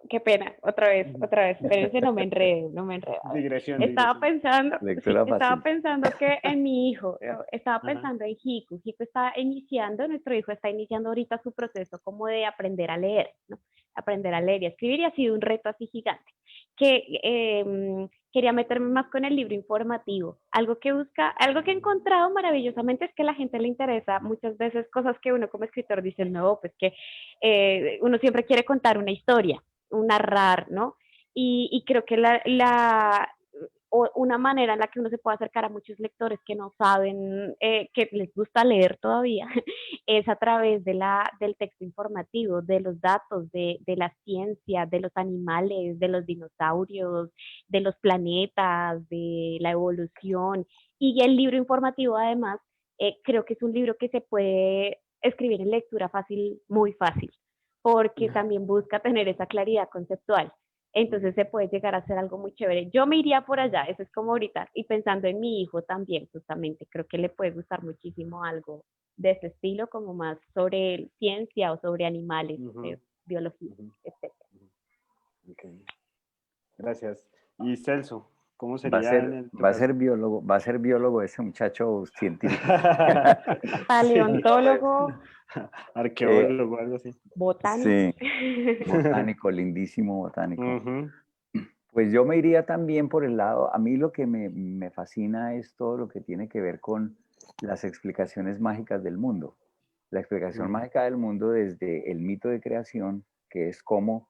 qué pena, otra vez, espérense, no me enredo, no me enredo. Digresión. Estaba pensando, Lectura sí, estaba fácil. pensando que en mi hijo, estaba Ajá. pensando en Hiku. Hiku está iniciando, nuestro hijo está iniciando ahorita su proceso como de aprender a leer, ¿no? Aprender a leer y a escribir, y ha sido un reto así gigante. Que quería meterme más con el libro informativo. Algo que he encontrado maravillosamente es que a la gente le interesa muchas veces cosas que uno como escritor dice, no, pues que uno siempre quiere contar una historia, un narrar, ¿no? Y creo que una manera en la que uno se puede acercar a muchos lectores que no saben, que les gusta leer todavía, es a través del texto informativo, de los datos, de la ciencia, de los animales, de los dinosaurios, de los planetas, de la evolución. Y el libro informativo, además, creo que es un libro que se puede escribir en lectura fácil, muy fácil, porque también busca tener esa claridad conceptual. Entonces se puede llegar a hacer algo muy chévere. Yo me iría por allá, eso es como ahorita, y pensando en mi hijo también, justamente, creo que le puede gustar muchísimo algo de ese estilo, como más sobre ciencia o sobre animales, biología, etc. Okay. Gracias. Y Celso, ¿cómo sería va a ser biólogo ese muchacho científico. Paleontólogo. Arqueólogo, algo así. Botánico. Sí, botánico, lindísimo botánico. Pues yo me iría también por el lado, a mí lo que me fascina es todo lo que tiene que ver con las explicaciones mágicas del mundo. La explicación mágica del mundo desde el mito de creación, que es como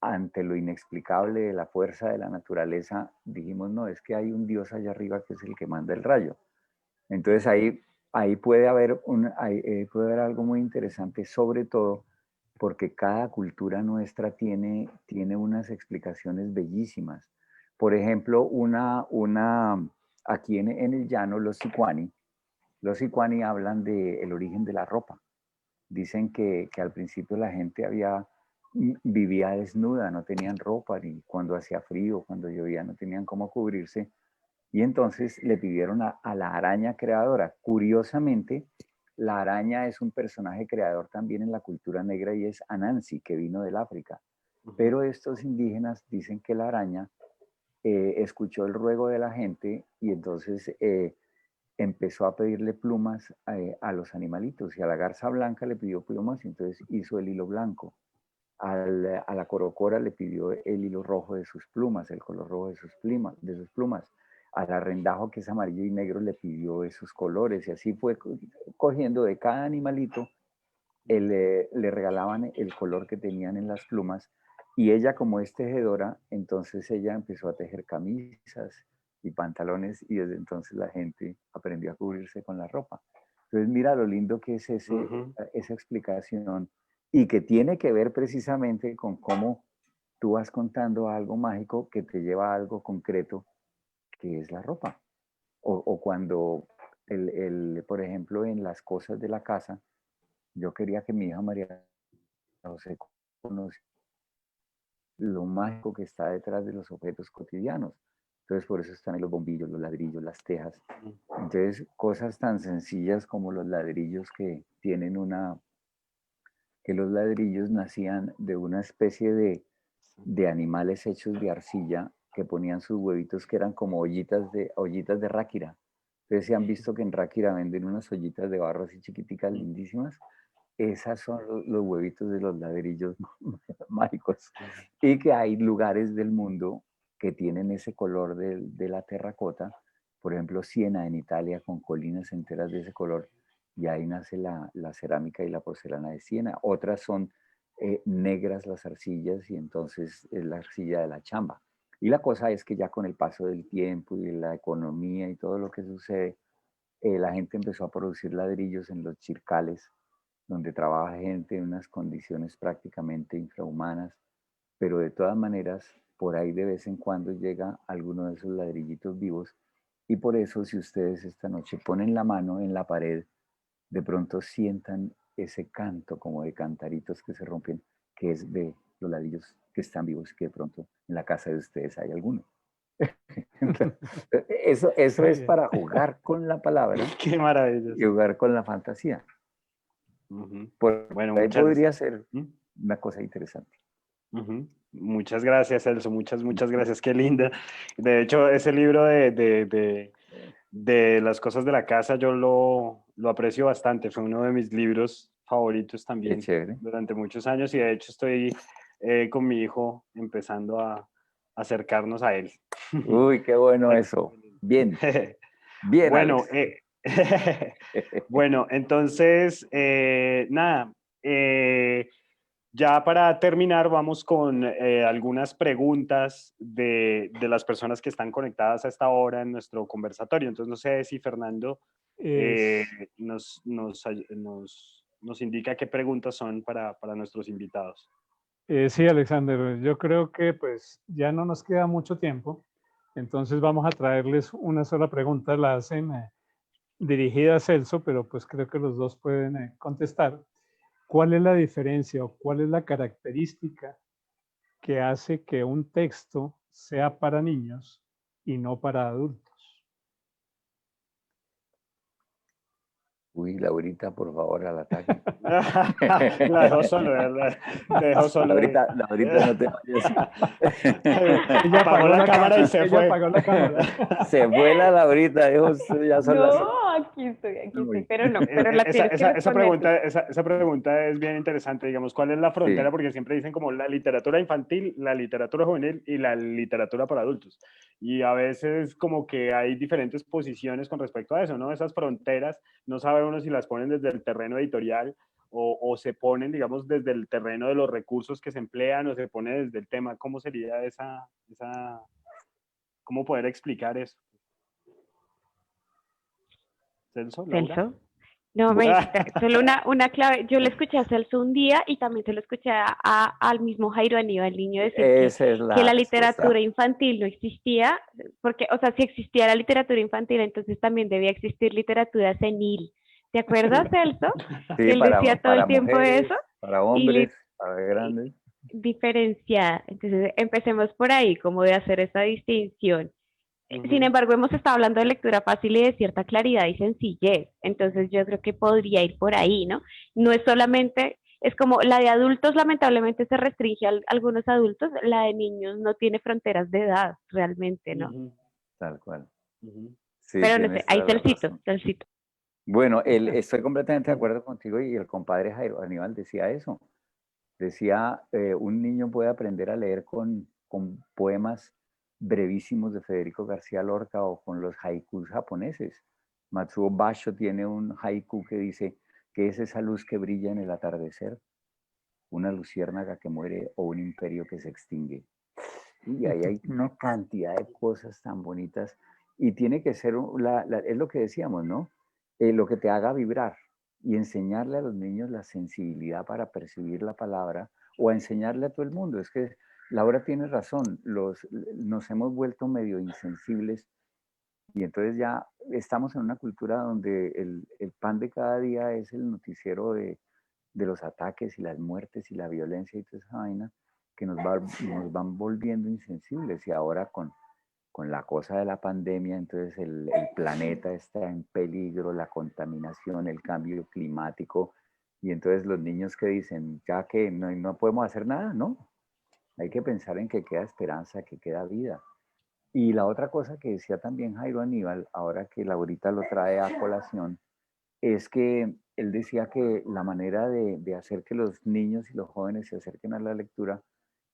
ante lo inexplicable de la fuerza de la naturaleza, dijimos, no, es que hay un Dios allá arriba que es el que manda el rayo. Entonces ahí puede haber algo muy interesante, sobre todo porque cada cultura nuestra tiene unas explicaciones bellísimas. Por ejemplo, aquí en el llano, los sicuani hablan del origen de la ropa. Dicen que al principio la gente vivía desnuda, no tenían ropa, ni cuando hacía frío, cuando llovía, no tenían cómo cubrirse. Y entonces le pidieron a la araña creadora. Curiosamente, la araña es un personaje creador también en la cultura negra y es Anansi, que vino del África. Pero estos indígenas dicen que la araña escuchó el ruego de la gente y entonces empezó a pedirle plumas a los animalitos. Y a la garza blanca le pidió plumas y entonces hizo el hilo blanco. A la corocora le pidió el hilo rojo de sus plumas, el color rojo de sus plumas. Al arrendajo, que es amarillo y negro, le pidió esos colores y así fue cogiendo de cada animalito, le regalaban el color que tenían en las plumas y ella, como es tejedora, entonces ella empezó a tejer camisas y pantalones y desde entonces la gente aprendió a cubrirse con la ropa. Entonces mira lo lindo que es esa explicación y que tiene que ver precisamente con cómo tú vas contando algo mágico que te lleva a algo concreto, que es la ropa. O cuando, por ejemplo, en las cosas de la casa, yo quería que mi hija María José conociera lo mágico que está detrás de los objetos cotidianos. Entonces, por eso están los bombillos, los ladrillos, las tejas. Entonces, cosas tan sencillas como los ladrillos que los ladrillos nacían de una especie de animales hechos de arcilla que ponían sus huevitos, que eran como ollitas de ráquira. Ustedes se han visto que en Ráquira venden unas ollitas de barro así chiquiticas, lindísimas. Esas son los huevitos de los ladrillos mágicos. Y que hay lugares del mundo que tienen ese color de la terracota por ejemplo, Siena en Italia, con colinas enteras de ese color, y ahí nace la cerámica y la porcelana de Siena. Otras son negras las arcillas, y entonces es la arcilla de la chamba. Y la cosa es que ya con el paso del tiempo y la economía y todo lo que sucede, la gente empezó a producir ladrillos en los chircales, donde trabaja gente en unas condiciones prácticamente infrahumanas, pero de todas maneras, por ahí de vez en cuando llega alguno de esos ladrillitos vivos, y por eso si ustedes esta noche ponen la mano en la pared, de pronto sientan ese canto como de cantaritos que se rompen, que es de los ladrillos que están vivos, que de pronto en la casa de ustedes hay alguno. Eso es para jugar con la palabra. Qué maravilla. Y jugar con la fantasía. Bueno, ahí podría ser una cosa interesante. Muchas gracias, Celso. Muchas gracias. Qué linda. De hecho, ese libro de las cosas de la casa yo lo aprecio bastante. Fue uno de mis libros favoritos también durante muchos años, y de hecho estoy con mi hijo empezando a acercarnos a él. Uy, qué bueno eso. Bien. Bien, bueno, bueno, entonces, nada, ya para terminar vamos con algunas preguntas de las personas que están conectadas a esta hora en nuestro conversatorio. Entonces, no sé si Fernando nos indica qué preguntas son para nuestros invitados. Sí, Alexander, yo creo que pues ya no nos queda mucho tiempo, entonces vamos a traerles una sola pregunta, la hacen dirigida a Celso, pero pues creo que los dos pueden contestar. ¿Cuál es la diferencia o cuál es la característica que hace que un texto sea para niños y no para adultos? Uy, Laurita, por favor, al ataque. La dejo solo, ¿verdad? Te dejo solo. Laurita, no te vayas. Ella apagó la cámara y se fue. Apagó la cámara. Se fue la Laurita, dijo, ya son las... No, aquí estoy, pero no, pero la tienes que esa pregunta es bien interesante, digamos, ¿cuál es la frontera? Sí. Porque siempre dicen como la literatura infantil, la literatura juvenil y la literatura para adultos. Y a veces como que hay diferentes posiciones con respecto a eso, ¿no? Esas fronteras, no sabe uno si las ponen desde el terreno editorial o se ponen, digamos, desde el terreno de los recursos que se emplean, o se pone desde el tema. ¿Cómo sería cómo poder explicar eso? ¿Celso? ¿Laura? ¿Celso? No, solo una clave. Yo le escuché a Celso un día y también se lo escuché al mismo Jairo Aníbal, el niño, decir que la literatura infantil no existía, porque, o sea, si existía la literatura infantil, entonces también debía existir literatura senil. ¿Te acuerdas, Celso? Sí, que él decía todo el tiempo mujeres, eso. Para hombres, para grandes. Diferenciada. Entonces, empecemos por ahí, como de hacer esa distinción. Sin embargo, hemos estado hablando de lectura fácil y de cierta claridad y sencillez. Entonces, yo creo que podría ir por ahí, ¿no? No es solamente, es como la de adultos, lamentablemente se restringe a algunos adultos, la de niños no tiene fronteras de edad, realmente, ¿no? Tal cual. Sí, pero no sé, ahí Celcito. Bueno, estoy completamente de acuerdo contigo, y el compadre Jairo Aníbal decía eso. Decía, un niño puede aprender a leer con poemas brevísimos de Federico García Lorca o con los haikus japoneses. Matsuo Basho tiene un haiku que dice: ¿qué es esa luz que brilla en el atardecer? ¿Una luciérnaga que muere o un imperio que se extingue? Y ahí hay una cantidad de cosas tan bonitas, y tiene que ser, es lo que decíamos, ¿no? Lo que te haga vibrar, y enseñarle a los niños la sensibilidad para percibir la palabra, o a enseñarle a todo el mundo. Es que Laura tiene razón, nos hemos vuelto medio insensibles, y entonces ya estamos en una cultura donde el pan de cada día es el noticiero de los ataques y las muertes y la violencia y toda esa vaina, que nos van volviendo insensibles. Y ahora con la cosa de la pandemia, entonces el planeta está en peligro, la contaminación, el cambio climático, y entonces los niños que dicen, ya que no podemos hacer nada, ¿no? Hay que pensar en que queda esperanza, que queda vida. Y la otra cosa que decía también Jairo Aníbal, ahora que Laurita lo trae a colación, es que él decía que la manera de hacer que los niños y los jóvenes se acerquen a la lectura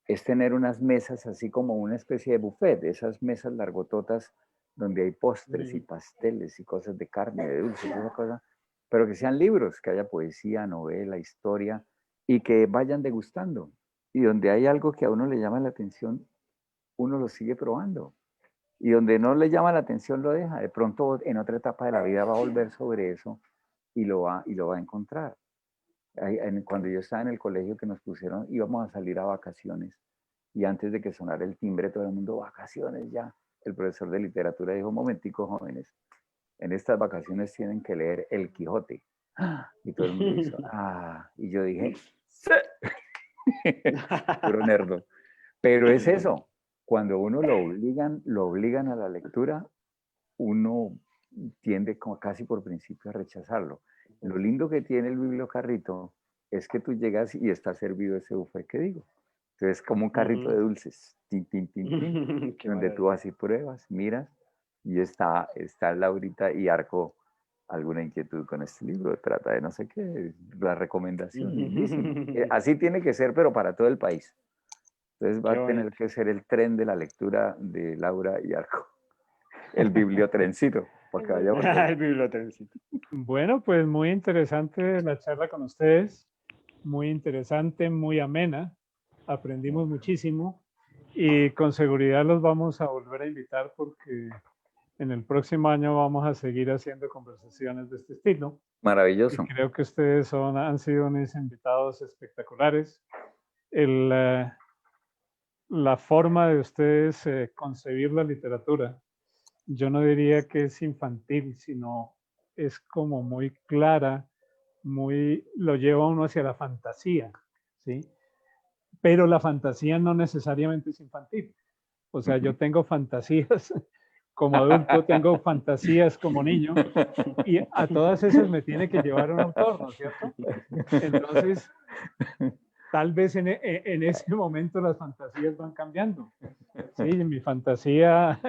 es tener unas mesas así como una especie de buffet, esas mesas largototas donde hay postres y pasteles y cosas de carne, de dulce, y esas cosas, pero que sean libros, que haya poesía, novela, historia, y que vayan degustando. Y donde hay algo que a uno le llama la atención, uno lo sigue probando. Y donde no le llama la atención, lo deja. De pronto, en otra etapa de la vida va a volver sobre eso y lo va a encontrar. Cuando yo estaba en el colegio que nos pusieron, íbamos a salir a vacaciones. Y antes de que sonara el timbre, todo el mundo, vacaciones ya. El profesor de literatura dijo, un momentico, jóvenes, en estas vacaciones tienen que leer El Quijote. Y todo el mundo hizo, y yo dije, sí. Puro nerdo. Pero es eso, cuando uno lo obligan a la lectura, uno tiende como casi por principio a rechazarlo. Lo lindo que tiene el bibliocarrito es que tú llegas y está servido ese buffet que digo. Entonces, como un carrito de dulces, tin, tin, tin, tin, donde tú así pruebas, miras, y está Laurita y Arco, alguna inquietud con este libro, trata de no sé qué, la recomendación, así tiene que ser, pero para todo el país. Entonces va a tener que ser el tren de la lectura de Laura y Arco, el bibliotrencito, porque vaya el bibliotrencito. Bueno, pues muy interesante la charla con ustedes, muy interesante, muy amena, aprendimos muchísimo y con seguridad los vamos a volver a invitar porque en el próximo año vamos a seguir haciendo conversaciones de este estilo. Maravilloso. Y creo que ustedes han sido unos invitados espectaculares. La forma de ustedes concebir la literatura, yo no diría que es infantil, sino es como muy clara, lo lleva uno hacia la fantasía, ¿sí? Pero la fantasía no necesariamente es infantil. O sea, yo tengo fantasías como adulto, tengo fantasías como niño, y a todas esas me tiene que llevar un autor, ¿no es cierto? Entonces, tal vez en ese momento las fantasías van cambiando. Sí, mi fantasía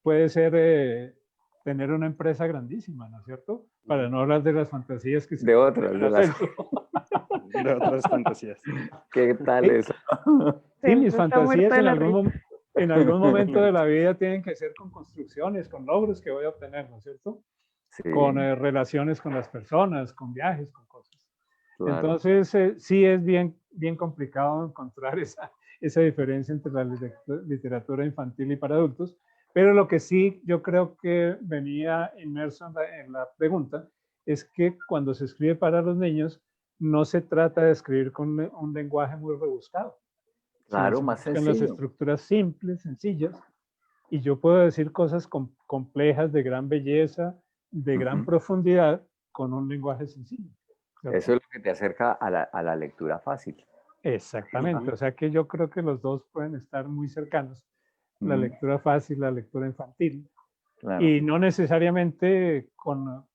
puede ser tener una empresa grandísima, ¿no es cierto? Para no hablar de las fantasías que se de otras, de otras fantasías. ¿Qué tal eso? Sí, mis fantasías en algún momento de la vida tienen que ser con construcciones, con logros que voy a obtener, ¿no es cierto? Sí. Con relaciones con las personas, con viajes, con cosas. Claro. Entonces, sí es bien complicado encontrar esa diferencia entre la literatura infantil y para adultos, pero lo que sí yo creo que venía inmerso en la pregunta es que cuando se escribe para los niños, no se trata de escribir con un lenguaje muy rebuscado. Claro, más sencillo. Las estructuras simples, sencillas, y yo puedo decir cosas complejas, de gran belleza, de gran profundidad, con un lenguaje sencillo. ¿Cierto? Eso es lo que te acerca a la lectura fácil. Exactamente, o sea que yo creo que los dos pueden estar muy cercanos. La lectura fácil, la lectura infantil. Claro. Y no necesariamente con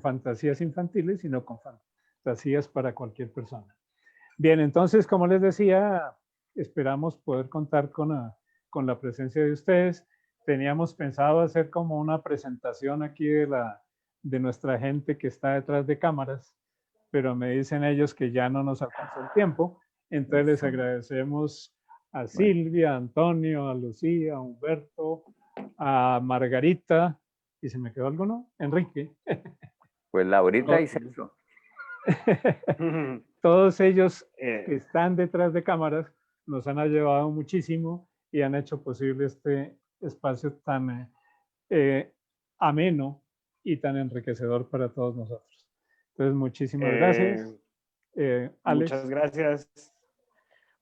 fantasías infantiles, sino con fantasías para cualquier persona. Bien, entonces, como les decía, esperamos poder contar con la presencia de ustedes. Teníamos pensado hacer como una presentación aquí de nuestra gente que está detrás de cámaras, pero me dicen ellos que ya no nos alcanzó el tiempo. Entonces les agradecemos a Silvia, a Antonio, a Lucía, a Humberto, a Margarita, ¿y se me quedó alguno? Enrique. Pues Laurita y Celso. Todos ellos que están detrás de cámaras nos han ayudado muchísimo y han hecho posible este espacio tan ameno y tan enriquecedor para todos nosotros. Entonces, muchísimas gracias. Alex. Muchas gracias.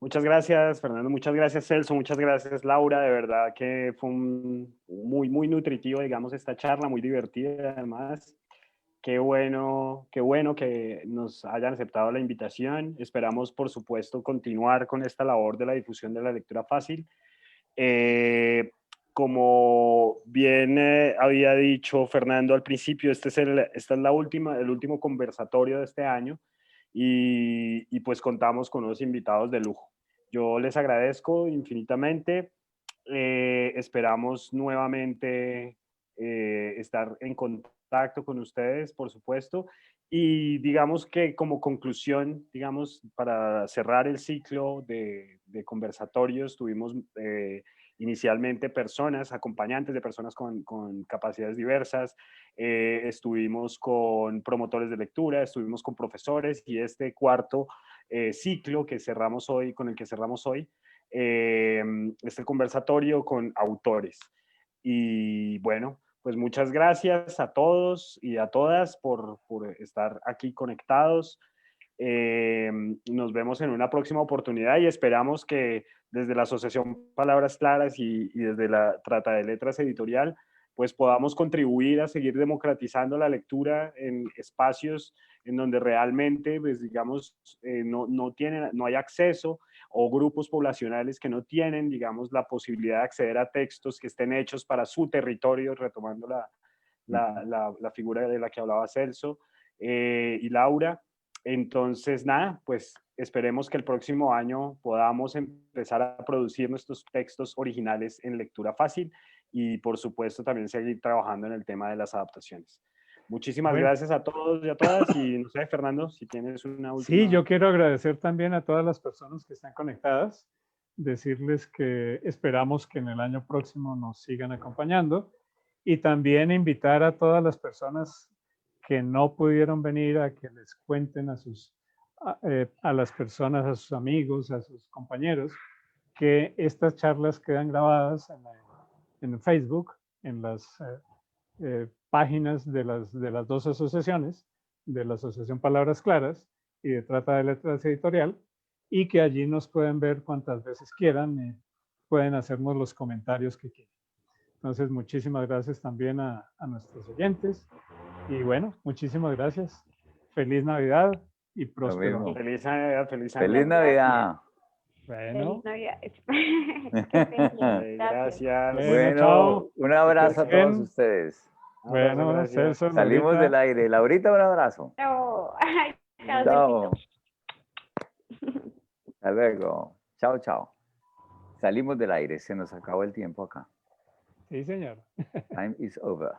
Muchas gracias, Fernando. Muchas gracias, Celso. Muchas gracias, Laura. De verdad que fue muy nutritivo, digamos, esta charla, muy divertida además. Qué bueno que nos hayan aceptado la invitación. Esperamos, por supuesto, continuar con esta labor de la difusión de la lectura fácil. Como bien había dicho Fernando al principio, este es el último conversatorio de este año y pues contamos con unos invitados de lujo. Yo les agradezco infinitamente. Esperamos nuevamente estar en contacto con ustedes, por supuesto. Y digamos que como conclusión, digamos, para cerrar el ciclo de conversatorios, tuvimos inicialmente personas, acompañantes de personas con capacidades diversas, estuvimos con promotores de lectura, estuvimos con profesores y este cuarto ciclo que cerramos hoy, con el que cerramos hoy, este conversatorio con autores. Y bueno, pues muchas gracias a todos y a todas por estar aquí conectados. Nos vemos en una próxima oportunidad y esperamos que desde la Asociación Palabras Claras y desde la Trata de Letras Editorial, pues podamos contribuir a seguir democratizando la lectura en espacios en donde realmente, pues digamos, no hay acceso, o grupos poblacionales que no tienen, digamos, la posibilidad de acceder a textos que estén hechos para su territorio, retomando la figura de la que hablaba Celso y Laura. Entonces, nada, pues esperemos que el próximo año podamos empezar a producir nuestros textos originales en lectura fácil y, por supuesto, también seguir trabajando en el tema de las adaptaciones. Muchísimas gracias a todos y a todas. Y no sé, Fernando, si tienes una última... Sí, yo quiero agradecer también a todas las personas que están conectadas, decirles que esperamos que en el año próximo nos sigan acompañando y también invitar a todas las personas que no pudieron venir a que les cuenten a las personas, a sus amigos, a sus compañeros, que estas charlas quedan grabadas en Facebook, en las páginas de las dos asociaciones, de la Asociación Palabras Claras y de Trata de Letras Editorial, y que allí nos pueden ver cuantas veces quieran y pueden hacernos los comentarios que quieran. Entonces, muchísimas gracias también a nuestros oyentes. Y bueno, muchísimas gracias. Feliz Navidad y próspero año. Feliz Navidad, feliz año. Feliz Navidad. Bueno. Feliz Navidad. Gracias. Bueno, chao. Un abrazo a todos ustedes. Bueno, Celso, salimos del aire. Laurita, un abrazo. Chao. Chao. Hasta luego. Chao, chao. Salimos del aire. Se nos acabó el tiempo acá. Sí, señor. Time is over.